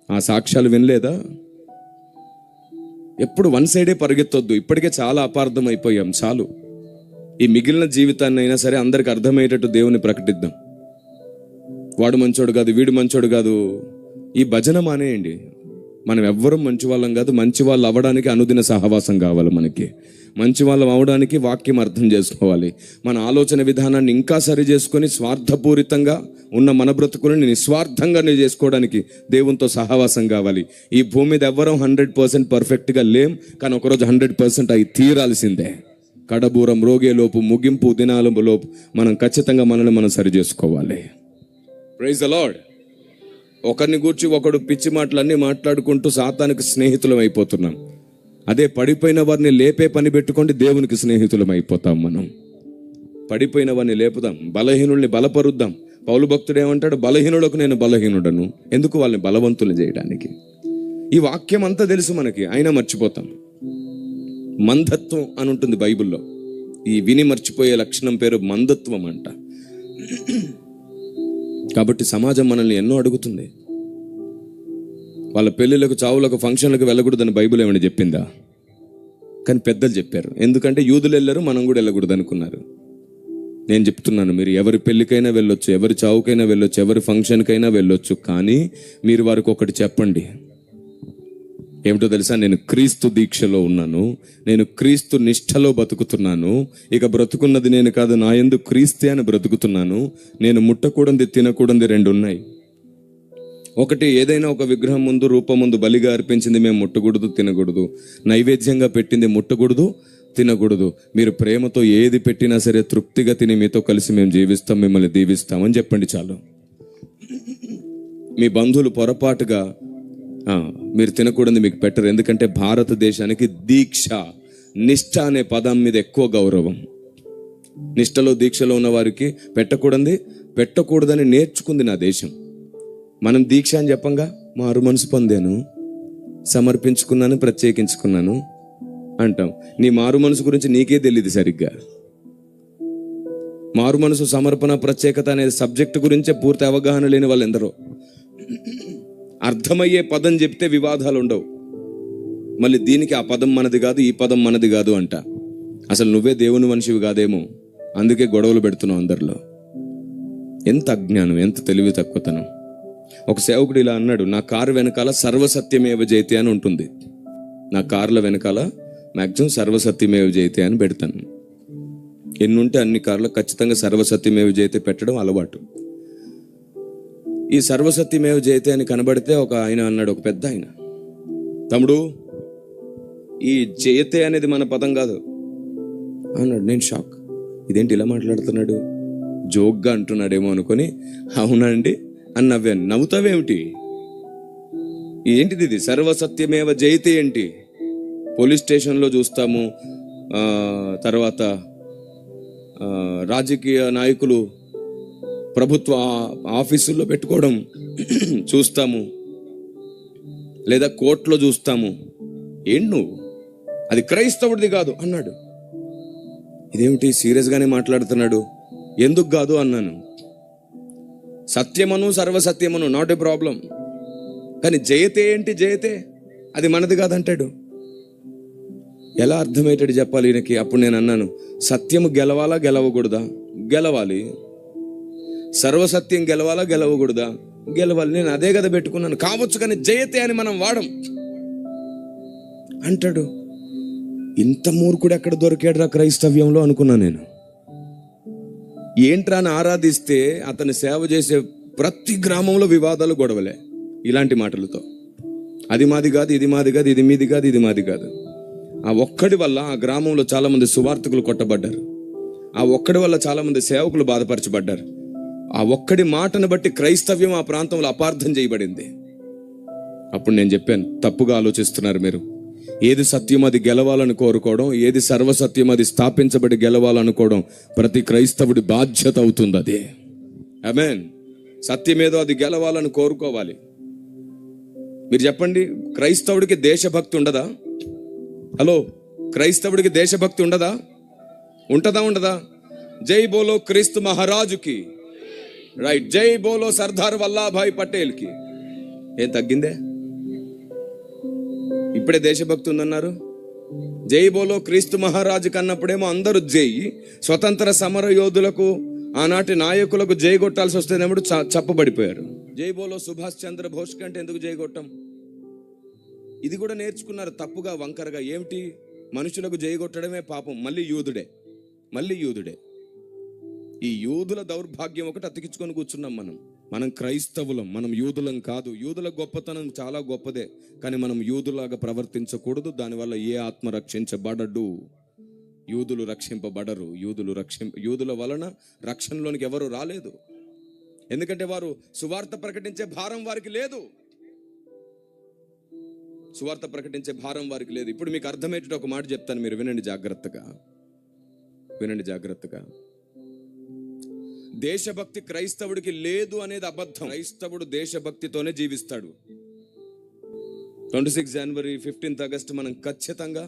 ఆ సాక్ష్యాలు వినలేదా? ఎప్పుడు వన్ సైడే పరిగెత్తొద్దు. ఇప్పటికే చాలా అపార్థం అయిపోయాం. చాలు, ఈ మిగిలిన జీవితాన్ని అయినా సరే అందరికి అర్థమయ్యేటట్టు దేవుని ప్రకటిద్దాం. వాడు మంచోడు కాదు, వీడు మంచోడు కాదు, ఈ భజన మానేయండి. మనం ఎవ్వరం మంచి వాళ్ళం కాదు. మంచి వాళ్ళు అవ్వడానికి అనుదిన సహవాసం కావాలి. మనకి మంచి వాళ్ళం అవడానికి వాక్యం అర్థం చేసుకోవాలి. మన ఆలోచన విధానాన్ని ఇంకా సరి చేసుకొని స్వార్థపూరితంగా ఉన్న మన బ్రతుకులని నిస్వార్థంగా చేసుకోవడానికి దేవునితో సహవాసం కావాలి. ఈ భూమి మీద ఎవ్వరం 100% పర్ఫెక్ట్గా లేం, కానీ ఒకరోజు 100% అయి తీరాల్సిందే. కడబూరం రోగేలోపు ముగింపు దినాలలోపు మనం ఖచ్చితంగా మనల్ని మనం సరి చేసుకోవాలి. Praise the lord. ఒకరిని గూర్చి ఒకడు పిచ్చి మాటలన్నీ మాట్లాడుకుంటూ సాతానికి స్నేహితులం అయిపోతున్నాం. అదే పడిపోయిన వారిని లేపే పని పెట్టుకోండి, దేవునికి స్నేహితులం అయిపోతాం. మనం పడిపోయిన వారిని లేపుదాం, బలహీనుల్ని బలపరుద్దాం. పౌలు భక్తుడు ఏమంటాడు, బలహీనులకు నేను బలహీనుడను. ఎందుకు? వాళ్ళని బలవంతులు చేయడానికి. ఈ వాక్యం అంతా తెలుసు మనకి, అయినా మర్చిపోతాం. మందత్వం అని ఉంటుంది బైబిల్లో. ఈ విని మర్చిపోయే లక్షణం పేరు మందత్వం అంట. కాబట్టి సమాజం మనల్ని ఎన్నో అడుగుతుంది. వాళ్ళ పెళ్ళిళ్ళకు, చావులకు, ఫంక్షన్లకు వెళ్ళకూడదని బైబిల్ ఏమైనా చెప్పిందా? కానీ పెద్దలు చెప్పారు. ఎందుకంటే యూదులు వెళ్ళారు, మనం కూడా వెళ్ళకూడదు అనుకున్నారు. నేను చెప్తున్నాను, మీరు ఎవరి పెళ్ళికైనా వెళ్ళొచ్చు, ఎవరి చావుకైనా వెళ్ళొచ్చు, ఎవరి ఫంక్షన్కైనా వెళ్ళొచ్చు, కానీ మీరు వారికి ఒకటి చెప్పండి. ఏమిటో తెలుసా? నేను క్రీస్తు దీక్షలో ఉన్నాను, నేను క్రీస్తు నిష్ఠలో బతుకుతున్నాను. ఇక బ్రతుకున్నది నేను కాదు, నా యందు క్రీస్తే అని బ్రతుకుతున్నాను. నేను ముట్టకూడదు, తినకూడదు 2 ఉన్నాయి. ఒకటి, ఏదైనా ఒక విగ్రహం ముందు, రూపం ముందు బలిగా అర్పించింది మేము ముట్టకూడదు, తినకూడదు. నైవేద్యంగా పెట్టింది ముట్టకూడదు, తినకూడదు. మీరు ప్రేమతో ఏది పెట్టినా సరే తృప్తిగా తిని మీతో కలిసి మేము జీవిస్తాం, మిమ్మల్ని దీవిస్తామని చెప్పండి చాలు. మీ బంధువులు పొరపాటుగా మీరు తినకూడదు మీకు పెట్టరు. ఎందుకంటే భారతదేశానికి దీక్ష, నిష్ఠ అనే పదం మీద ఎక్కువ గౌరవం. నిష్ఠలో, దీక్షలో ఉన్న వారికి పెట్టకూడదని నేర్చుకుంది నా దేశం. మనం దీక్ష అని చెప్పంగా మారు మనసు పొందాను, సమర్పించుకున్నాను, ప్రత్యేకించుకున్నాను అంటాం. నీ మారు మనసు గురించి నీకే తెలియదు సరిగ్గా. మారు మనసు, సమర్పణ, ప్రత్యేకత అనే సబ్జెక్టు గురించే పూర్తి అవగాహన లేని వాళ్ళు ఎందరో. అర్థమయ్యే పదం చెప్తే వివాదాలు ఉండవు. మళ్ళీ దీనికి ఆ పదం మనది కాదు, ఈ పదం మనది కాదు అంట. అసలు నువ్వే దేవుని మనిషివి కాదేమో, అందుకే గొడవలు పెడుతున్నావు అందరిలో. ఎంత అజ్ఞానం, ఎంత తెలివి తక్కువతనం. ఒక సేవకుడు ఇలా అన్నాడు, నా కారు వెనకాల సర్వసత్యమేవ జయతే అని ఉంటుంది. నా కార్ల వెనకాల మ్యాక్సిమం సర్వసత్యమేవ జయతే అని పెడతాను. ఎన్నుంటే అన్ని కార్లు ఖచ్చితంగా సర్వసత్యమేవ జయతే పెట్టడం అలవాటు. ఈ సర్వసత్యమేవ జయతే అని కనబడితే ఒక ఆయన అన్నాడు, ఒక పెద్ద ఆయన, తమ్ముడు ఈ జయతే అనేది మన పదం కాదు అన్నాడు. నేను షాక్, ఇదేంటి ఇలా మాట్లాడుతున్నాడు, జోక్గా అంటున్నాడేమో అనుకొని అవునండి అని నవ్వాను. నవ్వుతావేమిటి, ఏంటిది ఇది సర్వసత్యమేవ జయతే ఏంటి? పోలీస్ స్టేషన్లో చూస్తాము, తర్వాత రాజకీయ నాయకులు ప్రభుత్వ ఆఫీసుల్లో పెట్టుకోవడం చూస్తాము, లేదా కోర్టులో చూస్తాము. ఏంటి నువ్వు, అది క్రైస్తవుడిది కాదు అన్నాడు. ఇదేమిటి సీరియస్గానే మాట్లాడుతున్నాడు, ఎందుకు కాదు అన్నాను. సత్యమను సర్వసత్యమను నాట్ ఏ ప్రాబ్లం, కానీ జయతే ఏంటి, జయతే అది మనది కాదంటాడు. ఎలా అర్థమయ్యేటట్టు చెప్పాలి ఈయనకి? అప్పుడు నేను అన్నాను, సత్యము గెలవాలా గెలవకూడదా? గెలవాలి. సర్వసత్యం గెలవాలా గెలవకూడదా? గెలవాలి. నేను అదే కదా పెట్టుకున్నాను. కావచ్చు కానీ జయతే అని మనం వాడం అంటాడు. ఇంత మూర్ఖుడు ఎక్కడ దొరికాడురా క్రైస్తవ్యంలో అనుకున్నా నేను. ఏంట్రా అని ఆరాధిస్తే అతని సేవ చేసే ప్రతి గ్రామంలో వివాదాలు, గొడవలే ఇలాంటి మాటలతో. అది మాది కాదు, ఇది మాది కాదు, ఇది మీది కాదు, ఇది మాది కాదు. ఆ ఒక్కడి వల్ల ఆ గ్రామంలో చాలా మంది సువార్తికులు కొట్టబడ్డారు. ఆ ఒక్కడి వల్ల చాలా మంది సేవకులు బాధపరచబడ్డారు. ఆ ఒక్కడి మాటను బట్టి క్రైస్తవ్యం ఆ ప్రాంతంలో అపార్థం చేయబడింది. అప్పుడు నేను చెప్పాను, తప్పుగా ఆలోచిస్తున్నారు మీరు. ఏది సత్యం అది గెలవాలని కోరుకోవడం, ఏది సర్వసత్యం అది స్థాపించబడి గెలవాలనుకోవడం ప్రతి క్రైస్తవుడి బాధ్యత అవుతుంది. అది ఆమేన్. సత్యమేదో అది గెలవాలని కోరుకోవాలి. మీరు చెప్పండి, క్రైస్తవుడికి దేశభక్తి ఉండదా? హలో, క్రైస్తవుడికి దేశభక్తి ఉండదా? ఉంటదా ఉండదా? జై బోలో క్రీస్తు మహారాజుకి, రైట్. జై బోలో సర్దార్ వల్లభాయ్ పటేల్కి. ఏం తగ్గిందే? ఇప్పుడే దేశభక్తి ఉందన్నారు. జై బోలో క్రీస్తు మహారాజు కన్నప్పుడేమో అందరూ జై, స్వతంత్ర సమర యోధులకు ఆనాటి నాయకులకు జై కొట్టాల్సి వస్తేనేప్పుడు చప్పబడిపోయారు. జై బోలో సుభాష్ చంద్ర బోస్ కంటే ఎందుకు జై కొట్టం? ఇది కూడా నేర్చుకున్నారు తప్పుగా, వంకరగా. ఏమిటి, మనుషులకు జై కొట్టడమే పాపం. మళ్ళీ యూదుడే. ఈ యూదుల దౌర్భాగ్యం ఒకటి అతికించుకొని కూర్చున్నాం మనం క్రైస్తవులం, మనం యూదులం కాదు. యూదుల గొప్పతనం చాలా గొప్పదే, కానీ మనం యూదులాగా ప్రవర్తించకూడదు. దానివల్ల ఏ ఆత్మ రక్షించబడడు. యూదులు రక్షింపబడరు. యూదుల వలన రక్షణలోనికి ఎవరు రాలేదు. ఎందుకంటే వారు సువార్త ప్రకటించే భారం వారికి లేదు. ఇప్పుడు మీకు అర్థమయ్యేట ఒక మాట చెప్తాను, మీరు వినండి జాగ్రత్తగా. దేశభక్తి క్రైస్తవుడికి లేదు అనేది అబద్ధం. క్రైస్తవుడు దేశభక్తితోనే జీవిస్తాడు. 26 జనవరి 15 ఆగస్టు మనం ఖచ్చితంగా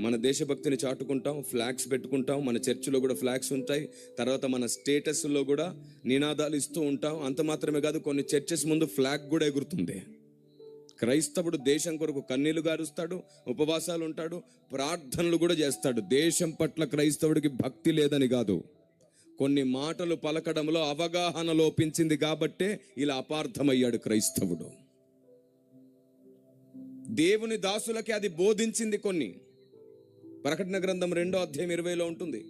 మన దేశభక్తిని చాటుకుంటాం, ఫ్లాగ్స్ పెట్టుకుంటాం. మన చర్చిలో కూడా ఫ్లాగ్స్ ఉంటాయి. తర్వాత మన స్టేటస్లో కూడా నినాదాలు ఇస్తూ ఉంటాం. అంత మాత్రమే కాదు, కొన్ని చర్చెస్ ముందు ఫ్లాగ్ కూడా ఎగురుతుంది. క్రైస్తవుడు దేశం కొరకు కన్నీళ్లు గారుస్తాడు, ఉపవాసాలు ఉంటాడు, ప్రార్థనలు కూడా చేస్తాడు. దేశం పట్ల క్రైస్తవుడికి భక్తి లేదని కాదు, కొన్ని మాటలు పలకడంలో అవగాహన లోపించింది కాబట్టే ఇలా అపార్థమయ్యాడు క్రైస్తవుడు. దేవుని దాసులకి అది బోధించింది కొన్ని. ప్రకటన గ్రంథం 2వ అధ్యాయం 20లో ఉంటుంది,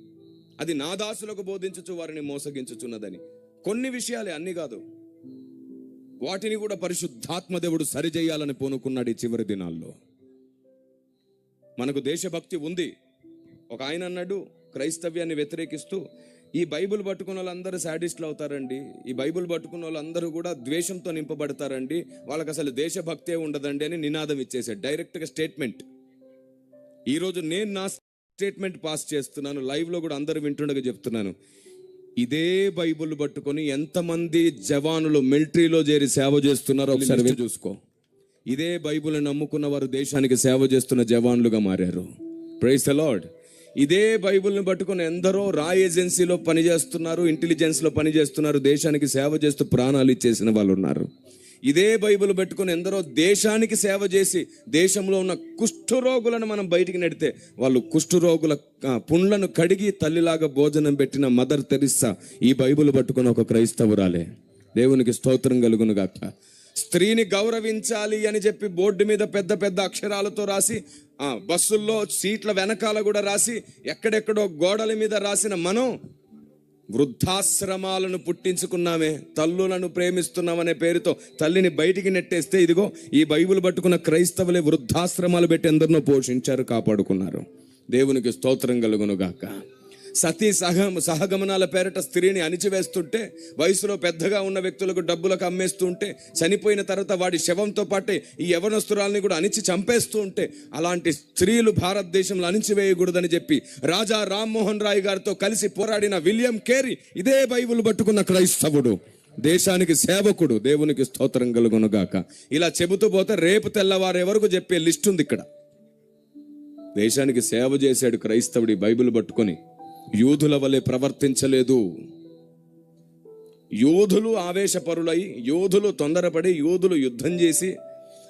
అది నా దాసులకు బోధించుచు వారిని మోసగించుచున్నదని. కొన్ని విషయాలే, అన్ని కాదు. వాటిని కూడా పరిశుద్ధాత్మ దేవుడు సరిచేయాలని పూనుకున్నాడు ఈ చివరి దినాల్లో. మనకు దేశభక్తి ఉంది. ఒక ఆయన అన్నాడు క్రైస్తవ్యాన్ని వ్యతిరేకిస్తూ, ఈ బైబిల్ పట్టుకున్న వాళ్ళందరూ శాడిస్టులు అవుతారండి, ఈ బైబిల్ పట్టుకున్న వాళ్ళందరూ కూడా ద్వేషంతో నింపబడతారండి, వాళ్ళకి అసలు దేశభక్తే ఉండదండి అని నినాదం ఇచ్చేసాడు. డైరెక్ట్గా స్టేట్మెంట్. ఈరోజు నేను నా స్టేట్మెంట్ పాస్ చేస్తున్నాను, లైవ్లో కూడా అందరూ వింటుండగా చెప్తున్నాను. ఇదే బైబిల్ పట్టుకొని ఎంతమంది జవానులు మిలిటరీలో చేరి సేవ చేస్తున్నారో ఒకసారి చూసుకో. ఇదే బైబిల్ నమ్ముకున్న వారు దేశానికి సేవ చేస్తున్న జవాన్లుగా మారారు. Praise the lord. ఇదే బైబిల్ని పట్టుకుని ఎందరో రా ఏజెన్సీలో పనిచేస్తున్నారు, ఇంటెలిజెన్స్లో పనిచేస్తున్నారు, దేశానికి సేవ చేస్తూ ప్రాణాలు ఇచ్చేసిన వాళ్ళు ఉన్నారు. ఇదే బైబిల్ పెట్టుకుని ఎందరో దేశానికి సేవ చేసి దేశంలో ఉన్న కుష్ఠరోగులను మనం బయటికి నెడితే వాళ్ళు కుష్ఠరోగుల పుండ్లను కడిగి తల్లిలాగా భోజనం పెట్టిన మదర్ తెరిస్సా ఈ బైబిల్ పట్టుకుని ఒక క్రైస్తవురాలే. దేవునికి స్తోత్రం కలుగును గాక. స్త్రీని గౌరవించాలి అని చెప్పి బోర్డు మీద పెద్ద పెద్ద అక్షరాలతో రాసి, బస్సుల్లో సీట్ల వెనకాల కూడా రాసి, ఎక్కడెక్కడో గోడల మీద రాసిన మనం వృద్ధాశ్రమాలను పుట్టించుకున్నామే. తల్లులను ప్రేమిస్తున్నామనే పేరుతో తల్లిని బయటికి నెట్టేస్తే, ఇదిగో ఈ బైబిల్ పట్టుకున్న క్రైస్తవులే వృద్ధాశ్రమాలు పెట్టి ఎందరినో పోషించారు, కాపాడుకున్నారు. దేవునికి స్తోత్రం కలుగును గాక. సతీ సహగమనాల పేరిట స్త్రీని అణిచివేస్తుంటే, వయసులో పెద్దగా ఉన్న వ్యక్తులకు డబ్బులకు అమ్మేస్తూ ఉంటే, చనిపోయిన తర్వాత వాడి శవంతో పాటే ఈ యవనస్తురాల్ని కూడా అణిచి చంపేస్తూ ఉంటే, అలాంటి స్త్రీలు భారతదేశంలో అణిచివేయకూడదని చెప్పి రాజా రామ్మోహన్ రాయ్ గారితో కలిసి పోరాడిన విలియం కేరీ ఇదే బైబిల్ పట్టుకున్న క్రైస్తవుడు, దేశానికి సేవకుడు. దేవునికి స్తోత్రం కలుగును గాక. ఇలా చెబుతూ పోతే రేపు తెల్లవారే వరకు చెప్పే లిస్ట్ ఉంది ఇక్కడ. దేశానికి సేవ చేశాడు క్రైస్తవుడి బైబిల్ పట్టుకొని. యూదుల వలె ప్రవర్తించలేదు. యూదులు ఆవేశపరులై, యూదులు తొందరపడి, యూదులు యుద్ధం చేసి,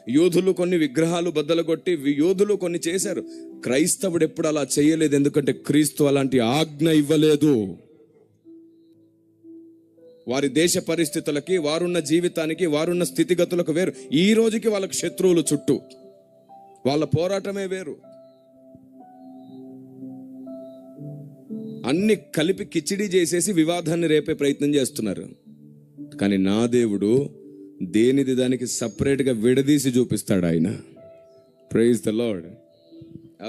యూదులు కొన్ని విగ్రహాలు బద్దలుగొట్టి, యూదులు కొన్ని చేశారు. క్రైస్తవుడు ఎప్పుడు అలా చేయలేదు. ఎందుకంటే క్రీస్తు అలాంటి ఆజ్ఞ ఇవ్వలేదు. వారి దేశ పరిస్థితులకి, వారున్న జీవితానికి, వారున్న స్థితిగతులకు వేరు. ఈ రోజుకి వాళ్ళకి శత్రువులు చుట్టూ, వాళ్ళ పోరాటమే వేరు. అన్ని కలిపి కిచిడి చేసేసి వివాదాన్ని రేపే ప్రయత్నం చేస్తున్నారు. కానీ నా దేవుడు దేనిది దానికి సపరేట్గా విడదీసి చూపిస్తాడు ఆయన. Praise the Lord.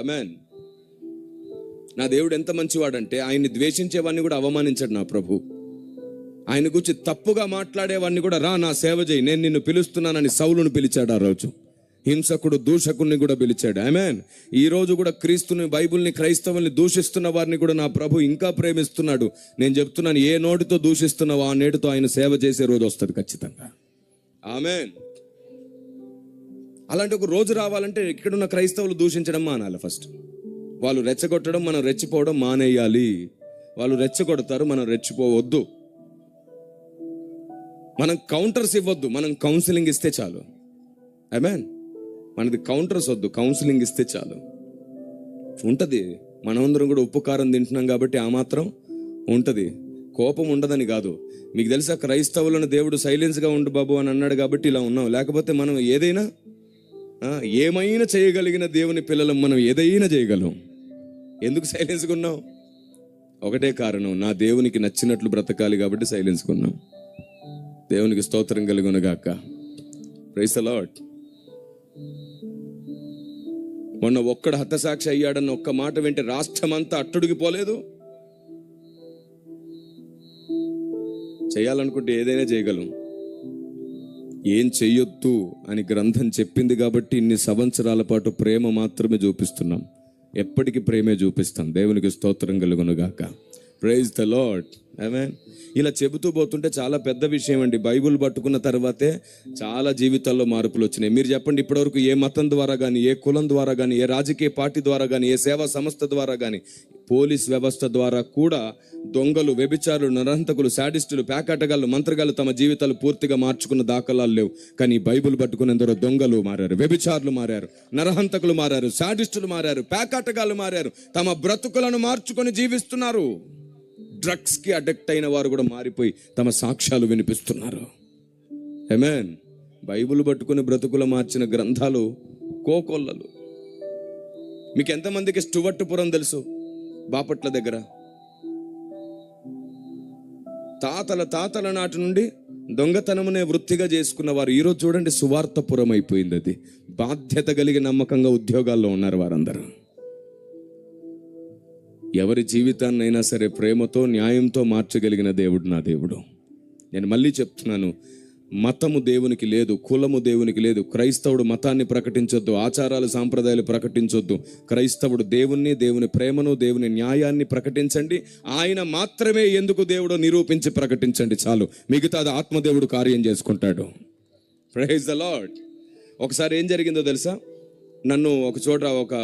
ఆమేన్. నా దేవుడు ఎంత మంచివాడంటే, ఆయన్ని ద్వేషించేవాడిని కూడా అవమానించాడు నా ప్రభు. ఆయన గురించి తప్పుగా మాట్లాడేవాడిని కూడా, రా నా సేవ చేయి, నేను నిన్ను పిలుస్తున్నానని సౌలును పిలిచాడు ఆ రోజు. హింసకుడు దూషకుడిని కూడా పిలిచాడు. ఆమేన్. ఈ రోజు కూడా క్రీస్తుని, బైబిల్ని, క్రైస్తవుల్ని దూషిస్తున్న వారిని కూడా నా ప్రభు ఇంకా ప్రేమిస్తున్నాడు. నేను చెప్తున్నాను, ఏ నోటితో దూషిస్తున్నావో ఆ నేటితో ఆయన సేవ చేసే రోజు వస్తుంది ఖచ్చితంగా. ఆమేన్. అలాంటి ఒక రోజు రావాలంటే ఇక్కడున్న క్రైస్తవులు దూషించడం మానాలి ఫస్ట్. వాళ్ళు రెచ్చగొట్టడం, మనం రెచ్చిపోవడం మానేయాలి. వాళ్ళు రెచ్చగొడతారు, మనం రెచ్చిపోవద్దు. మనం కౌంటర్స్ ఇవ్వద్దు, మనం కౌన్సిలింగ్ ఇస్తే చాలు. ఆమేన్. మనది కౌంటర్స్ వద్దు, కౌన్సిలింగ్ ఇస్తే చాలు. ఉంటుంది. మనమందరం కూడా ఉప్పు కారం తింటున్నాం కాబట్టి ఆ మాత్రం ఉంటుంది. కోపం ఉండదని కాదు. మీకు తెలుసా, క్రైస్తవులను దేవుడు సైలెన్స్గా ఉండు బాబు అని అన్నాడు కాబట్టి ఇలా ఉన్నాం. లేకపోతే మనం ఏమైనా చేయగలిగిన దేవుని పిల్లలం, మనం ఏదైనా చేయగలం. ఎందుకు సైలెన్స్గా ఉన్నాం? ఒకటే కారణం, నా దేవునికి నచ్చినట్లు బ్రతకాలి కాబట్టి సైలెన్స్గా ఉన్నాం. దేవునికి స్తోత్రం కలుగును గాక. Praise the lord. మొన్న ఒక్కడు హతసాక్షి అయ్యాడన్న ఒక్క మాట వింటే రాష్ట్రమంతా అట్టుడిగిపోలేదు. చేయాలనుకుంటే ఏదైనా చేయగలం. ఏం చెయ్యొద్దు అని గ్రంథం చెప్పింది కాబట్టి ఇన్ని సంవత్సరాల పాటు ప్రేమ మాత్రమే చూపిస్తున్నాం. ఎప్పటికీ ప్రేమే చూపిస్తాం. దేవునికి స్తోత్రం కలుగును గాక. Praise the Lord. ఆమేన్. ఇలా చెబుతూ పోతుంటే చాలా పెద్ద విషయం అండి. బైబిల్ పట్టుకున్న తర్వాతే చాలా జీవితాల్లో మార్పులు వచ్చినాయి. మీరు చెప్పండి, ఇప్పటివరకు ఏ మతం ద్వారా కానీ, ఏ కులం ద్వారా కానీ, ఏ రాజకీయ పార్టీ ద్వారా కానీ, ఏ సేవా సంస్థ ద్వారా కానీ, పోలీస్ వ్యవస్థ ద్వారా కూడా దొంగలు, వ్యభిచారులు, నరహంతకులు, శాడిస్టులు, ప్యాకాటగాళ్ళు, మంత్రగాళ్ళు తమ జీవితాలు పూర్తిగా మార్చుకున్న దాఖలాలు లేవు. కానీ బైబిల్ పట్టుకున్న ఎందరో దొంగలు మారారు, వ్యభిచారులు మారారు, నరహంతకులు మారారు, శాడిస్టులు మారారు, ప్యాకాటగాళ్ళు మారారు. తమ బ్రతుకులను మార్చుకొని జీవిస్తున్నారు. డ్రగ్స్కి అడిక్ట్ అయిన వారు కూడా మారిపోయి తమ సాక్ష్యాలు వినిపిస్తున్నారు. ఆమేన్. బైబిల్ పట్టుకుని బ్రతుకులు మార్చిన గ్రంథాలు కోకొల్లలు. మీకు ఎంతమందికి స్టువర్ట్పురం తెలుసు? బాపట్ల దగ్గర. తాతల నాటి నుండి దొంగతనమునే వృత్తిగా చేసుకున్న వారు ఈరోజు చూడండి సువార్తపురం అయిపోయింది. అది బాధ్యత కలిగి నమ్మకంగా ఉద్యోగాల్లో ఉన్నారు వారందరూ. ఎవరి జీవితాన్నైనా సరే ప్రేమతో, న్యాయంతో మార్చగలిగిన దేవుడు నా దేవుడు. నేను మళ్ళీ చెప్తున్నాను, మతము దేవునికి లేదు, కులము దేవునికి లేదు. క్రైస్తవుడు మతాన్ని ప్రకటించొద్దు, ఆచారాలు సాంప్రదాయాలు ప్రకటించొద్దు. క్రైస్తవుడు దేవుణ్ణి, దేవుని ప్రేమను, దేవుని న్యాయాన్ని ప్రకటించండి. ఆయన మాత్రమే ఎందుకు దేవుడు నిరూపించి ప్రకటించండి చాలు. మిగతాది ఆత్మదేవుడు కార్యం చేసుకుంటాడు. Praise the lord. ఒకసారి ఏం జరిగిందో తెలుసా? నన్ను ఒక చోట ఒక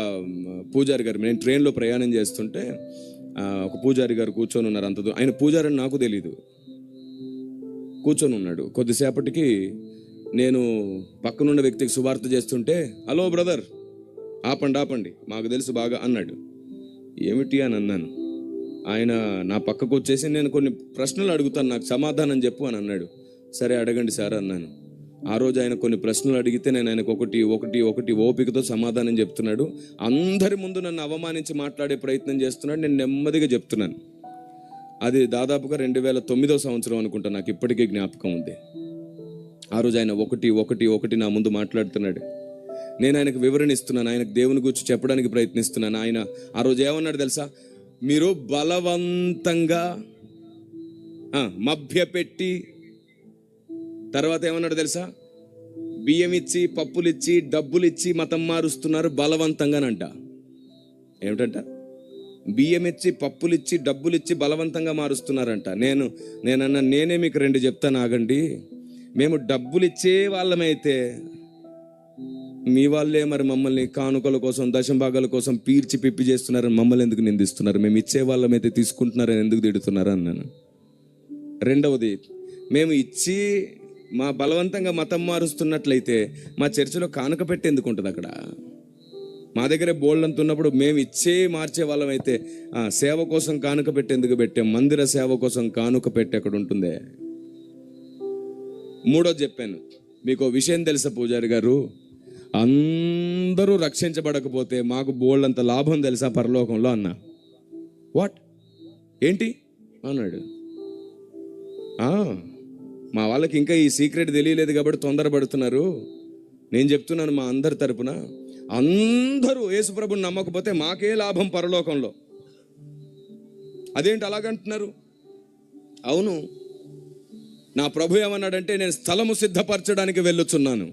పూజారి గారు, నేను ట్రైన్లో ప్రయాణం చేస్తుంటే ఒక పూజారి గారు కూర్చొని ఉన్నారు. అంత ఆయన పూజారి అని నాకు తెలీదు. కూర్చొని ఉన్నాడు. కొద్దిసేపటికి నేను పక్కనున్న వ్యక్తికి సువార్త చేస్తుంటే, హలో బ్రదర్, ఆపండి మాకు తెలుసు బాగా అన్నాడు. ఏమిటి అని అన్నాను. ఆయన నా పక్కకు వచ్చేసి, నేను కొన్ని ప్రశ్నలు అడుగుతాను, నాకు సమాధానం చెప్పు అని అన్నాడు. సరే అడగండి సార్ అన్నాను. ఆ రోజు ఆయన కొన్ని ప్రశ్నలు అడిగితే నేను ఆయనకు ఒకటి ఓపికతో సమాధానం చెప్తున్నాడు. అందరి ముందు నన్ను అవమానించి మాట్లాడే ప్రయత్నం చేస్తున్నాడు. నేను నెమ్మదిగా చెప్తున్నాను. అది దాదాపుగా 2009 సంవత్సరం అనుకుంటా, నాకు ఇప్పటికీ జ్ఞాపకం ఉంది. ఆ రోజు ఆయన ఒకటి నా ముందు మాట్లాడుతున్నాడు. నేను ఆయనకు వివరణ ఇస్తున్నాను, ఆయనకు దేవుని గురించి చెప్పడానికి ప్రయత్నిస్తున్నాను. ఆయన ఆ రోజు ఏమన్నాడు తెలుసా? మీరు బలవంతంగా మభ్యపెట్టి, తర్వాత ఏమన్నాడు తెలుసా? బియ్యం ఇచ్చి, పప్పులు ఇచ్చి, డబ్బులు ఇచ్చి మతం మారుస్తున్నారు బలవంతంగానంట. ఏమిటంట? బియ్యం ఇచ్చి, పప్పులు ఇచ్చి, డబ్బులు ఇచ్చి బలవంతంగా మారుస్తున్నారంట. నేనే మీకు 2 చెప్తాను, ఆగండి. మేము డబ్బులు ఇచ్చే వాళ్ళమైతే మీ వాళ్ళే మరి మమ్మల్ని కానుకల కోసం, దశంభాగాల కోసం పీల్చి పిప్పి చేస్తున్నారని మమ్మల్ని ఎందుకు నిందిస్తున్నారు? మేము ఇచ్చే వాళ్ళమైతే తీసుకుంటున్నారని ఎందుకు తిడుతున్నారు అన్నాను. రెండవది, మేము ఇచ్చి మా బలవంతంగా మతం మారుస్తున్నట్లయితే మా చర్చిలో కానుక పెట్టి ఎందుకు ఉంటుంది? అక్కడ మా దగ్గరే బోల్డంత ఉన్నప్పుడు మేము ఇచ్చే మార్చే వాళ్ళం అయితే సేవ కోసం కానుక పెట్టి ఎందుకు పెట్టాం? మందిర సేవ కోసం కానుక పెట్టి అక్కడ ఉంటుందే. మూడోది చెప్పాను, మీకు విషయం తెలుసా పూజారి గారు? అందరూ రక్షించబడకపోతే మాకు బోల్డంత లాభం తెలుసా పరలోకంలో అన్నా. వాట్? ఏంటి అన్నాడు. మా వాళ్ళకి ఇంకా ఈ సీక్రెట్ తెలియలేదు కాబట్టి తొందరపడుతున్నారు. నేను చెప్తున్నాను మా అందరి తరపున, అందరూ యేసుప్రభుని నమ్మకపోతే మాకే లాభం పరలోకంలో. అదేంటి అలాగంటున్నారు? అవును, నా ప్రభు ఏమన్నాడంటే, నేను స్థలము సిద్ధపరచడానికి వెళ్ళుచున్నాను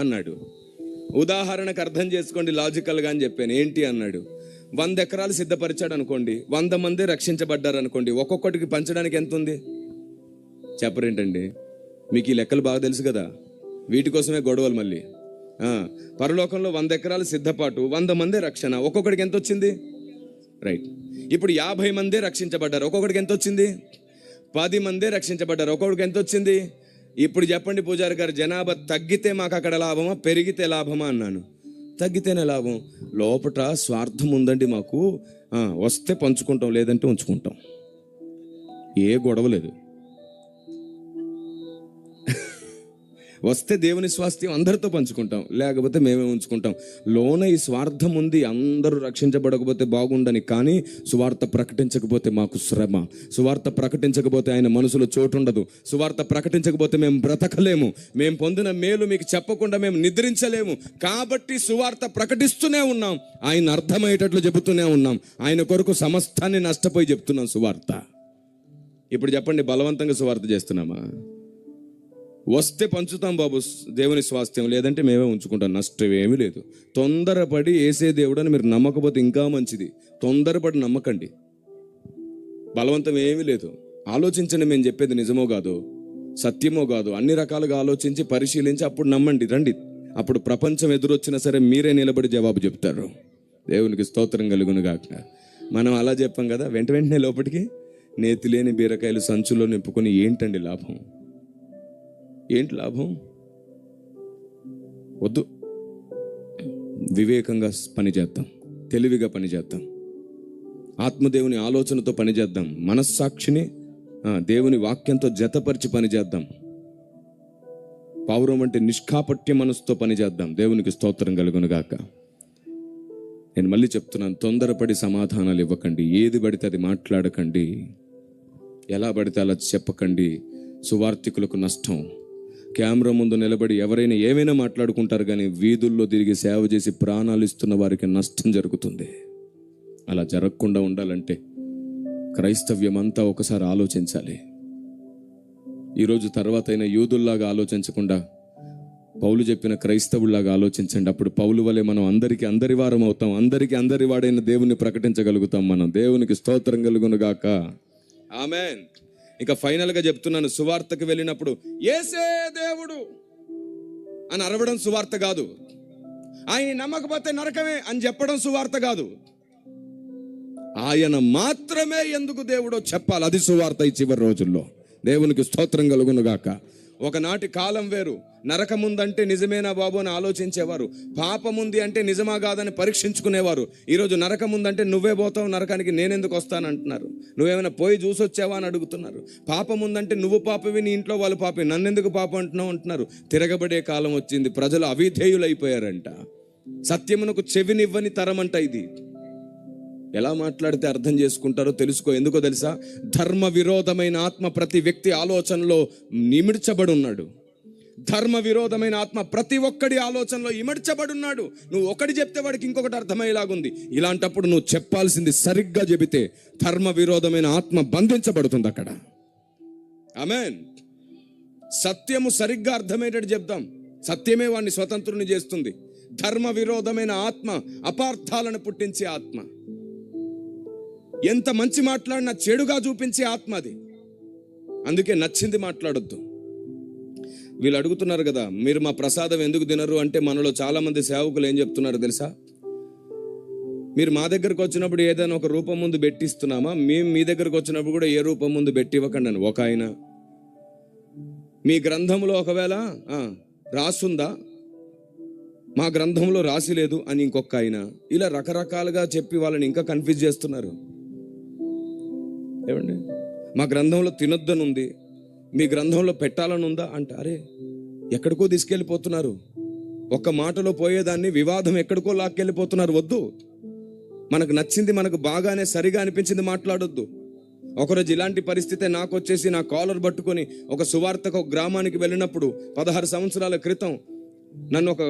అన్నాడు. ఉదాహరణకు అర్థం చేసుకోండి లాజికల్గా అని చెప్పాను. ఏంటి అన్నాడు? 100 ఎకరాలు సిద్ధపరిచాడు అనుకోండి, 100 మంది రక్షించబడ్డారు అనుకోండి, ఒక్కొక్కటికి పంచడానికి ఎంత ఉంది చెప్పరేంటండి? మీకు ఈ లెక్కలు బాగా తెలుసు కదా, వీటి కోసమే గొడవలు మళ్ళీ. పరలోకంలో 100 ఎకరాలు సిద్ధపాటు, 100 మంది రక్షణ, ఒక్కొక్కడికి ఎంత వచ్చింది? రైట్. ఇప్పుడు 50 మంది రక్షించబడ్డారు, ఒక్కొక్కడికి ఎంత వచ్చింది? 10 మంది రక్షించబడ్డారు, ఒక్కొక్కడికి ఎంత వచ్చింది? ఇప్పుడు చెప్పండి పూజారి గారు, జనాభా తగ్గితే మాకు అక్కడ లాభమా, పెరిగితే లాభమా అన్నాను. తగ్గితేనే లాభం. లోపట స్వార్థం ఉందండి మాకు. వస్తే పంచుకుంటాం, లేదంటే ఉంచుకుంటాం, ఏ గొడవ లేదు. వస్తే దేవుని స్వాస్థ్యం అందరితో పంచుకుంటాం, లేకపోతే మేమే ఉంచుకుంటాం. లోన ఈ స్వార్థం ఉంది, అందరూ రక్షించబడకపోతే బాగుండని. కానీ సువార్త ప్రకటించకపోతే మాకు శ్రమ, సువార్త ప్రకటించకపోతే ఆయన మనసులో చోటు ఉండదు, సువార్త ప్రకటించకపోతే మేము బ్రతకలేము, మేము పొందిన మేలు మీకు చెప్పకుండా మేము నిద్రించలేము. కాబట్టి సువార్త ప్రకటిస్తూనే ఉన్నాం, ఆయన అర్థమయ్యేటట్లు చెబుతూనే ఉన్నాం, ఆయన కొరకు సమస్తాన్ని నష్టపోయి చెప్తున్నాం సువార్త. ఇప్పుడు చెప్పండి, బలవంతంగా సువార్త చేస్తున్నామా? వస్తే పంచుతాం బాబు దేవుని స్వాస్థ్యం, లేదంటే మేమే ఉంచుకుంటాం, నష్టం ఏమీ లేదు. తొందరపడి ఏసే దేవుడు అని మీరు నమ్మకపోతే ఇంకా మంచిది. తొందరపడి నమ్మకండి, బలవంతం ఏమీ లేదు. ఆలోచించండి, మేము చెప్పేది నిజమో కాదో, సత్యమో కాదో, అన్ని రకాలుగా ఆలోచించి పరిశీలించి అప్పుడు నమ్మండి. రండి, అప్పుడు ప్రపంచం ఎదురొచ్చినా సరే మీరే నిలబడి జవాబు చెప్తారు. దేవునికి స్తోత్రం కలుగును గాక. మనం అలా చెప్పాం కదా, వెంటనే లోపలికి నేతి లేని బీరకాయలు సంచులో నింపుకొని ఏంటండి లాభం? ఏంటి లాభం? వద్దు. వివేకంగా పనిచేద్దాం, తెలివిగా పనిచేద్దాం, ఆత్మదేవుని ఆలోచనతో పనిచేద్దాం, మనస్సాక్షిని దేవుని వాక్యంతో జతపరిచి పనిచేద్దాం, పౌరం అంటే నిష్కాపట్య మనసుతో పనిచేద్దాం. దేవునికి స్తోత్రం కలుగును గాక. నేను మళ్ళీ చెప్తున్నాను, తొందరపడి సమాధానాలు ఇవ్వకండి, ఏది పడితే అది మాట్లాడకండి, ఎలా పడితే అలా చెప్పకండి. సువార్థికులకు నష్టం. కెమెరా ముందు నిలబడి ఎవరైనా ఏమైనా మాట్లాడుకుంటారు, కానీ వీధుల్లో తిరిగి సేవ చేసి ప్రాణాలు ఇస్తున్న వారికి నష్టం జరుగుతుంది. అలా జరగకుండా ఉండాలంటే క్రైస్తవ్యం అంతా ఒకసారి ఆలోచించాలి. ఈరోజు తర్వాత అయినా యూదుల్లాగా ఆలోచించకుండా పౌలు చెప్పిన క్రైస్తవుల్లాగా ఆలోచించండి. అప్పుడు పౌలు వలె మనం అందరి వారం అవుతాం, అందరి వాడైన దేవుని ప్రకటించగలుగుతాం మనం. దేవునికి స్తోత్రం కలుగును గాక. ఆమేన్. ఇక ఫైనల్గా చెప్తున్నాను, సువార్తకు వెళ్ళినప్పుడు యేసే దేవుడు అని అరవడం సువార్త కాదు, ఆయన నమ్మకపోతే నరకమే అని చెప్పడం సువార్త కాదు, ఆయన మాత్రమే ఎందుకు దేవుడో చెప్పాలి, అది సువార్త ఈ చివరి రోజుల్లో. దేవునికి స్తోత్రం కలుగును గాక. ఒకనాటి కాలం వేరు. నరకముందంటే నిజమేనా బాబు అని ఆలోచించేవారు. పాపముంది అంటే నిజమా కాదని పరీక్షించుకునేవారు. ఈరోజు నరకముందంటే నువ్వే పోతావు నరకానికి, నేనెందుకు వస్తానంటున్నారు. నువ్వేమైనా పోయి చూసొచ్చావా అని అడుగుతున్నారు. పాపముందంటే నువ్వు పాపవి, నీ ఇంట్లో వాళ్ళు పాపి, నన్నెందుకు పాప అంటున్నావు అంటున్నారు. తిరగబడే కాలం వచ్చింది. ప్రజలు అవిధేయులైపోయారంట. సత్యమునకు చెవినివ్వని తరం అంట ఇది. ఎలా మాట్లాడితే అర్థం చేసుకుంటారో తెలుసుకో. ఎందుకో తెలుసా? ధర్మ విరోధమైన ఆత్మ ప్రతి వ్యక్తి ఆలోచనలో ఇమిడ్చబడి ఉన్నాడు. ధర్మ విరోధమైన ఆత్మ ప్రతి ఒక్కడి ఆలోచనలో ఇమిడ్చబడి ఉన్నాడు. నువ్వు ఒకటి చెప్తే వాడికి ఇంకొకటి అర్థమయ్యేలాగుంది. ఇలాంటప్పుడు నువ్వు చెప్పాల్సింది సరిగ్గా చెబితే ధర్మ విరోధమైన ఆత్మ బంధించబడుతుంది అక్కడ. ఆమేన్. సత్యము సరిగ్గా అర్థమయ్యేటట్టు చెప్దాం. సత్యమే వాడిని స్వతంత్రుని చేస్తుంది. ధర్మ విరోధమైన ఆత్మ అపార్థాలను పుట్టించే ఆత్మ. ఎంత మంచి మాట్లాడినా చెడుగా చూపించే ఆత్మ అది. అందుకే నచ్చింది మాట్లాడొద్దు. వీళ్ళు అడుగుతున్నారు కదా, మీరు మా ప్రసాదం ఎందుకు తినరు అంటే, మనలో చాలా మంది సేవకులు ఏం చెప్తున్నారు తెలుసా? మీరు మా దగ్గరకు వచ్చినప్పుడు ఏదైనా ఒక రూపం ముందు పెట్టిస్తున్నామా? మేము మీ దగ్గరకు వచ్చినప్పుడు కూడా ఏ రూపం ముందు పెట్టి ఇవ్వకండి అని ఒక ఆయన. మీ గ్రంథంలో ఒకవేళ రాసుందా, మా గ్రంథంలో రాసి లేదు అని ఇంకొక ఆయన. ఇలా రకరకాలుగా చెప్పి వాళ్ళని ఇంకా కన్ఫ్యూజ్ చేస్తున్నారు. ఏమండి, మా గ్రంథంలో తినొద్దని ఉంది, మీ గ్రంథంలో పెట్టాలని ఉందా అంటే, అరే ఎక్కడికో తీసుకెళ్ళిపోతున్నారు. ఒక్క మాటలో పోయేదాన్ని వివాదం ఎక్కడికో లాక్కెళ్ళిపోతున్నారు. వద్దు. మనకు నచ్చింది, మనకు బాగానే సరిగా అనిపించింది మాట్లాడొద్దు. ఒకరోజు ఇలాంటి పరిస్థితే నాకు వచ్చేసి, నా కాలర్ పట్టుకొని ఒక సువార్తకు ఒక గ్రామానికి వెళ్ళినప్పుడు 16 సంవత్సరాల క్రితం నన్ను ఒక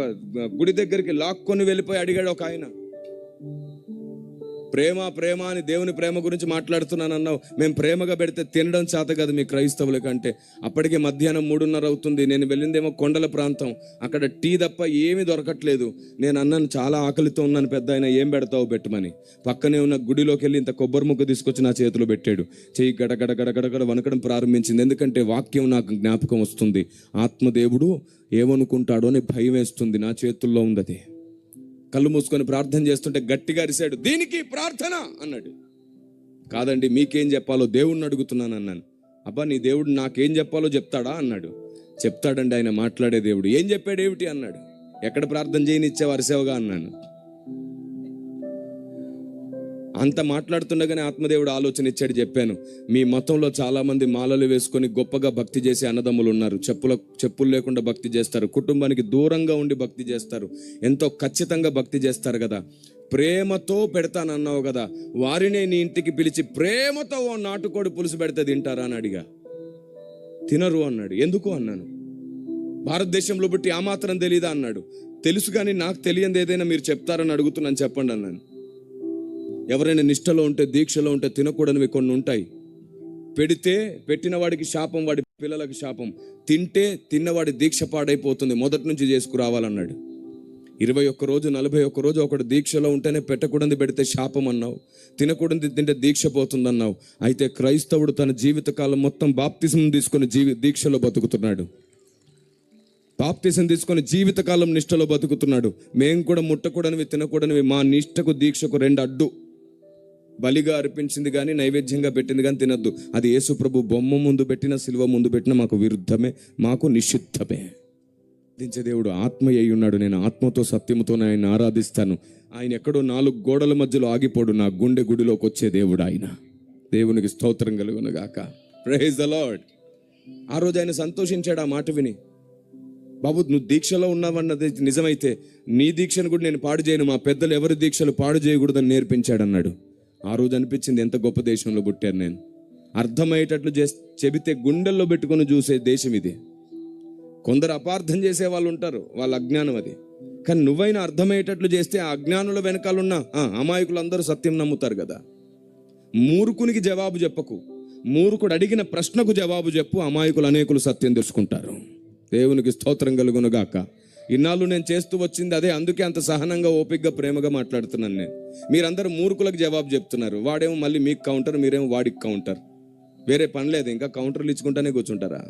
గుడి దగ్గరికి లాక్కొని వెళ్ళిపోయి అడిగాడు ఒక ఆయన. ప్రేమ ప్రేమ అని దేవుని ప్రేమ గురించి మాట్లాడుతున్నాను అన్నావు. మేము ప్రేమగా పెడితే తినడం చేత కదా మీ క్రైస్తవుల కంటే. అప్పటికే మధ్యాహ్నం 3:30 అవుతుంది. నేను వెళ్ళిందేమో కొండల ప్రాంతం. అక్కడ టీ తప్ప ఏమీ దొరకట్లేదు. నేను అన్నాను, చాలా ఆకలితో ఉన్నాను పెద్ద ఆయన, ఏం పెడతావు పెట్టమని. పక్కనే ఉన్న గుడిలోకి వెళ్ళి ఇంత కొబ్బరి ముక్క తీసుకొచ్చి నా చేతిలో పెట్టాడు. చెయ్యి గడగడ గడగడ వనకడం ప్రారంభించింది. ఎందుకంటే వాక్యం నాకు జ్ఞాపకం వస్తుంది. ఆత్మదేవుడు ఏమనుకుంటాడో అని భయం వేస్తుంది. నా చేతుల్లో ఉంది అది. కళ్ళు మూసుకొని ప్రార్థన చేస్తుంటే గట్టిగా అరిశాడు, దీనికి ప్రార్థన అన్నాడు. కాదండి, మీకేం చెప్పాలో దేవుడిని అడుగుతున్నాను అన్నాను. అబ్బా, నీ దేవుడు నాకేం చెప్పాలో చెప్తాడా అన్నాడు. చెప్తాడండి ఆయన మాట్లాడే దేవుడు. ఏం చెప్పాడు ఏమిటి అన్నాడు. ఎక్కడ ప్రార్థన చేయనిచ్చావు అరిసేవగా అన్నాను. అంత మాట్లాడుతుండగానే ఆత్మదేవుడు ఆలోచన ఇచ్చాడు. చెప్పాను, మీ మతంలో చాలా మంది మాలలు వేసుకొని గొప్పగా భక్తి చేసే అన్నదమ్ములు ఉన్నారు. చెప్పులు లేకుండా భక్తి చేస్తారు, కుటుంబానికి దూరంగా ఉండి భక్తి చేస్తారు, ఎంతో ఖచ్చితంగా భక్తి చేస్తారు కదా. ప్రేమతో పెడతానన్నావు కదా, వారినే నీ ఇంటికి పిలిచి ప్రేమతో ఓ నాటుకోడి పులుసు పెడితే తింటారా అని అడిగా. తినరు అన్నాడు. ఎందుకు అన్నాను. భారతదేశంలో బట్టి ఆ మాత్రం తెలీదా అన్నాడు. తెలుసు కానీ నాకు తెలియంది ఏదైనా మీరు చెప్తారని అడుగుతున్నాను, చెప్పండి అన్నాను. ఎవరైనా నిష్టలో ఉంటే, దీక్షలో ఉంటే తినకూడనివి కొన్ని ఉంటాయి. పెడితే పెట్టిన వాడికి శాపం, వాడి పిల్లలకి శాపం. తింటే తిన్నవాడి దీక్ష పాడైపోతుంది. మొదటి నుంచి చేసుకురావాలన్నాడు. 21 రోజు 41 రోజు ఒకటి దీక్షలో ఉంటేనే పెట్టకూడదు పెడితే శాపం అన్నావు, తినకూడదు తింటే దీక్ష పోతుందన్నావు. అయితే క్రైస్తవుడు తన జీవితకాలం మొత్తం బాప్తిజం తీసుకొని దీక్షలో బతుకుతున్నాడు. బాప్తిజం తీసుకొని జీవితకాలం నిష్టలో బతుకుతున్నాడు. మేము కూడా ముట్టకూడనివి తినకూడనివి, మా నిష్టకు దీక్షకు 2 అడ్డు. బలిగా అర్పించింది కానీ, నైవేద్యంగా పెట్టింది కానీ తినద్దు. అది యేసు ప్రభు బొమ్మ ముందు పెట్టిన, సిలువ ముందు పెట్టిన మాకు విరుద్ధమే, మాకు నిషిద్ధమే. దించే దేవుడు ఆత్మ అయి ఉన్నాడు. నేను ఆత్మతో సత్యముతో ఆయన ఆరాధిస్తాను. ఆయన ఎక్కడో 4 గోడల మధ్యలో ఆగిపోడు. నా గుండె గుడిలోకి వచ్చే దేవుడు ఆయన. దేవునికి స్తోత్రం కలుగును గాక. Praise the lord. ఆ రోజు ఆయన సంతోషించాడు ఆ మాట విని. బాబు, నువ్వు దీక్షలో ఉన్నావన్నది నిజమైతే నీ దీక్షను కూడా నేను పాడు చేయను, మా పెద్దలు ఎవరి దీక్షలు పాడు చేయకూడదని నేర్పించాడు అన్నాడు. ఆ రోజు అనిపించింది, ఎంత గొప్ప దేశంలో పుట్టారు నేను. అర్థమయ్యేటట్లు చెబితే గుండెల్లో పెట్టుకొని చూసే దేశం ఇది. కొందరు అపార్థం చేసే వాళ్ళు ఉంటారు, వాళ్ళ అజ్ఞానం అది. కానీ నువ్వైనా అర్థమయ్యేటట్లు చేస్తే ఆ అజ్ఞానుల వెనకాలన్న అమాయకులందరూ సత్యం నమ్ముతారు కదా. మూర్ఖునికి జవాబు చెప్పకు, మూర్ఖుడు అడిగిన ప్రశ్నకు జవాబు చెప్పు. అమాయకులు అనేకులు సత్యం తెలుసుకుంటారు. దేవునికి స్తోత్రం కలుగును గాక. ఇన్నాళ్ళు నేను చేస్తూ వచ్చింది అదే. అందుకే అంత సహనంగా, ఓపికగా, ప్రేమగా మాట్లాడుతున్నాను నేను. మీరందరూ మూర్ఖులకు జవాబు చెప్తున్నారు. వాడేమో మళ్ళీ మీకు కౌంటర్, మీరేమో వాడికి కౌంటర్. వేరే పని లేదు, ఇంకా కౌంటర్లు ఇచ్చుకుంటానే కూర్చుంటారా?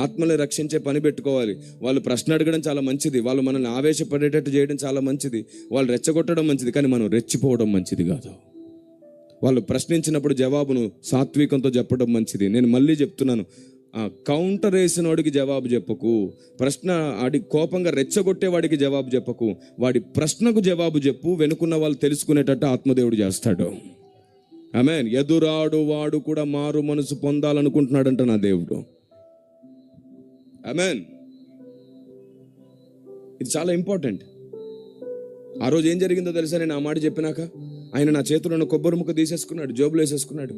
ఆత్మని రక్షించే పని పెట్టుకోవాలి. వాళ్ళు ప్రశ్న అడగడం చాలా మంచిది, వాళ్ళు మనల్ని ఆవేశపడేటట్టు చేయడం చాలా మంచిది, వాళ్ళు రెచ్చగొట్టడం మంచిది, కానీ మనం రెచ్చిపోవడం మంచిది కాదు. వాళ్ళు ప్రశ్నించినప్పుడు జవాబును సాత్వికంతో చెప్పడం మంచిది. నేను మళ్ళీ చెప్తున్నాను, కౌంటర్ వేసిన వాడికి జవాబు చెప్పకు, ప్రశ్న ఆడి కోపంగా రెచ్చగొట్టేవాడికి జవాబు చెప్పకు, వాడి ప్రశ్నకు జవాబు చెప్పు. వెనుకున్న వాళ్ళు తెలుసుకునేటట్టు ఆత్మదేవుడు చేస్తాడు. ఆమేన్. ఎదురాడు వాడు కూడా మారు మనసు పొందాలనుకుంటున్నాడంట నా దేవుడు. ఆమేన్. ఇది చాలా ఇంపార్టెంట్. ఆ రోజు ఏం జరిగిందో తెలుసా? నేను ఆ మాట చెప్పినాక ఆయన నా చేతిలో ఉన్న కొబ్బరి ముక్క తీసేసుకున్నాడు, జోబులో వేసేసుకున్నాడు.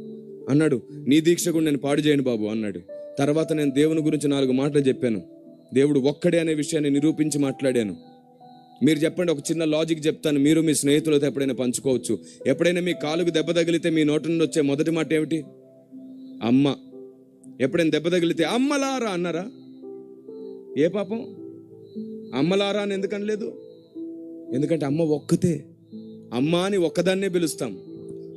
అన్నాడు, నీ దీక్ష కూడా నేను పాడు చేయను బాబు అన్నాడు. తర్వాత నేను దేవుని గురించి 4 మాటలు చెప్పాను. దేవుడు ఒక్కడే అనే విషయాన్ని నిరూపించి మాట్లాడాను. మీరు చెప్పండి, ఒక చిన్న లాజిక్ చెప్తాను, మీరు మీ స్నేహితులతో ఎప్పుడైనా పంచుకోవచ్చు. ఎప్పుడైనా మీ కాలుకు దెబ్బ తగిలితే మీ నోటి నుండి వచ్చే మొదటి మాట ఏమిటి? అమ్మ. ఎప్పుడైనా దెబ్బ తగిలితే అమ్మలారా అన్నారా? ఏ పాపం? అమ్మలారా అని ఎందుకనలేదు? ఎందుకంటే అమ్మ ఒక్కతే. అమ్మ అని ఒక్కదాన్నే పిలుస్తాం.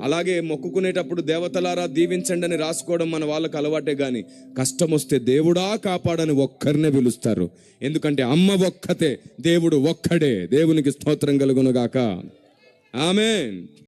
అలాగే మొక్కుకునేటప్పుడు దేవతలారా దీవించండి అని రాసుకోవడం మన వాళ్ళకు అలవాటే, గాని కష్టం వస్తే దేవుడా కాపాడని ఒక్కరినే పిలుస్తారు. ఎందుకంటే అమ్మ ఒక్కతే, దేవుడు ఒక్కడే. దేవునికి స్తోత్రం కలుగును గాక. ఆమేన్.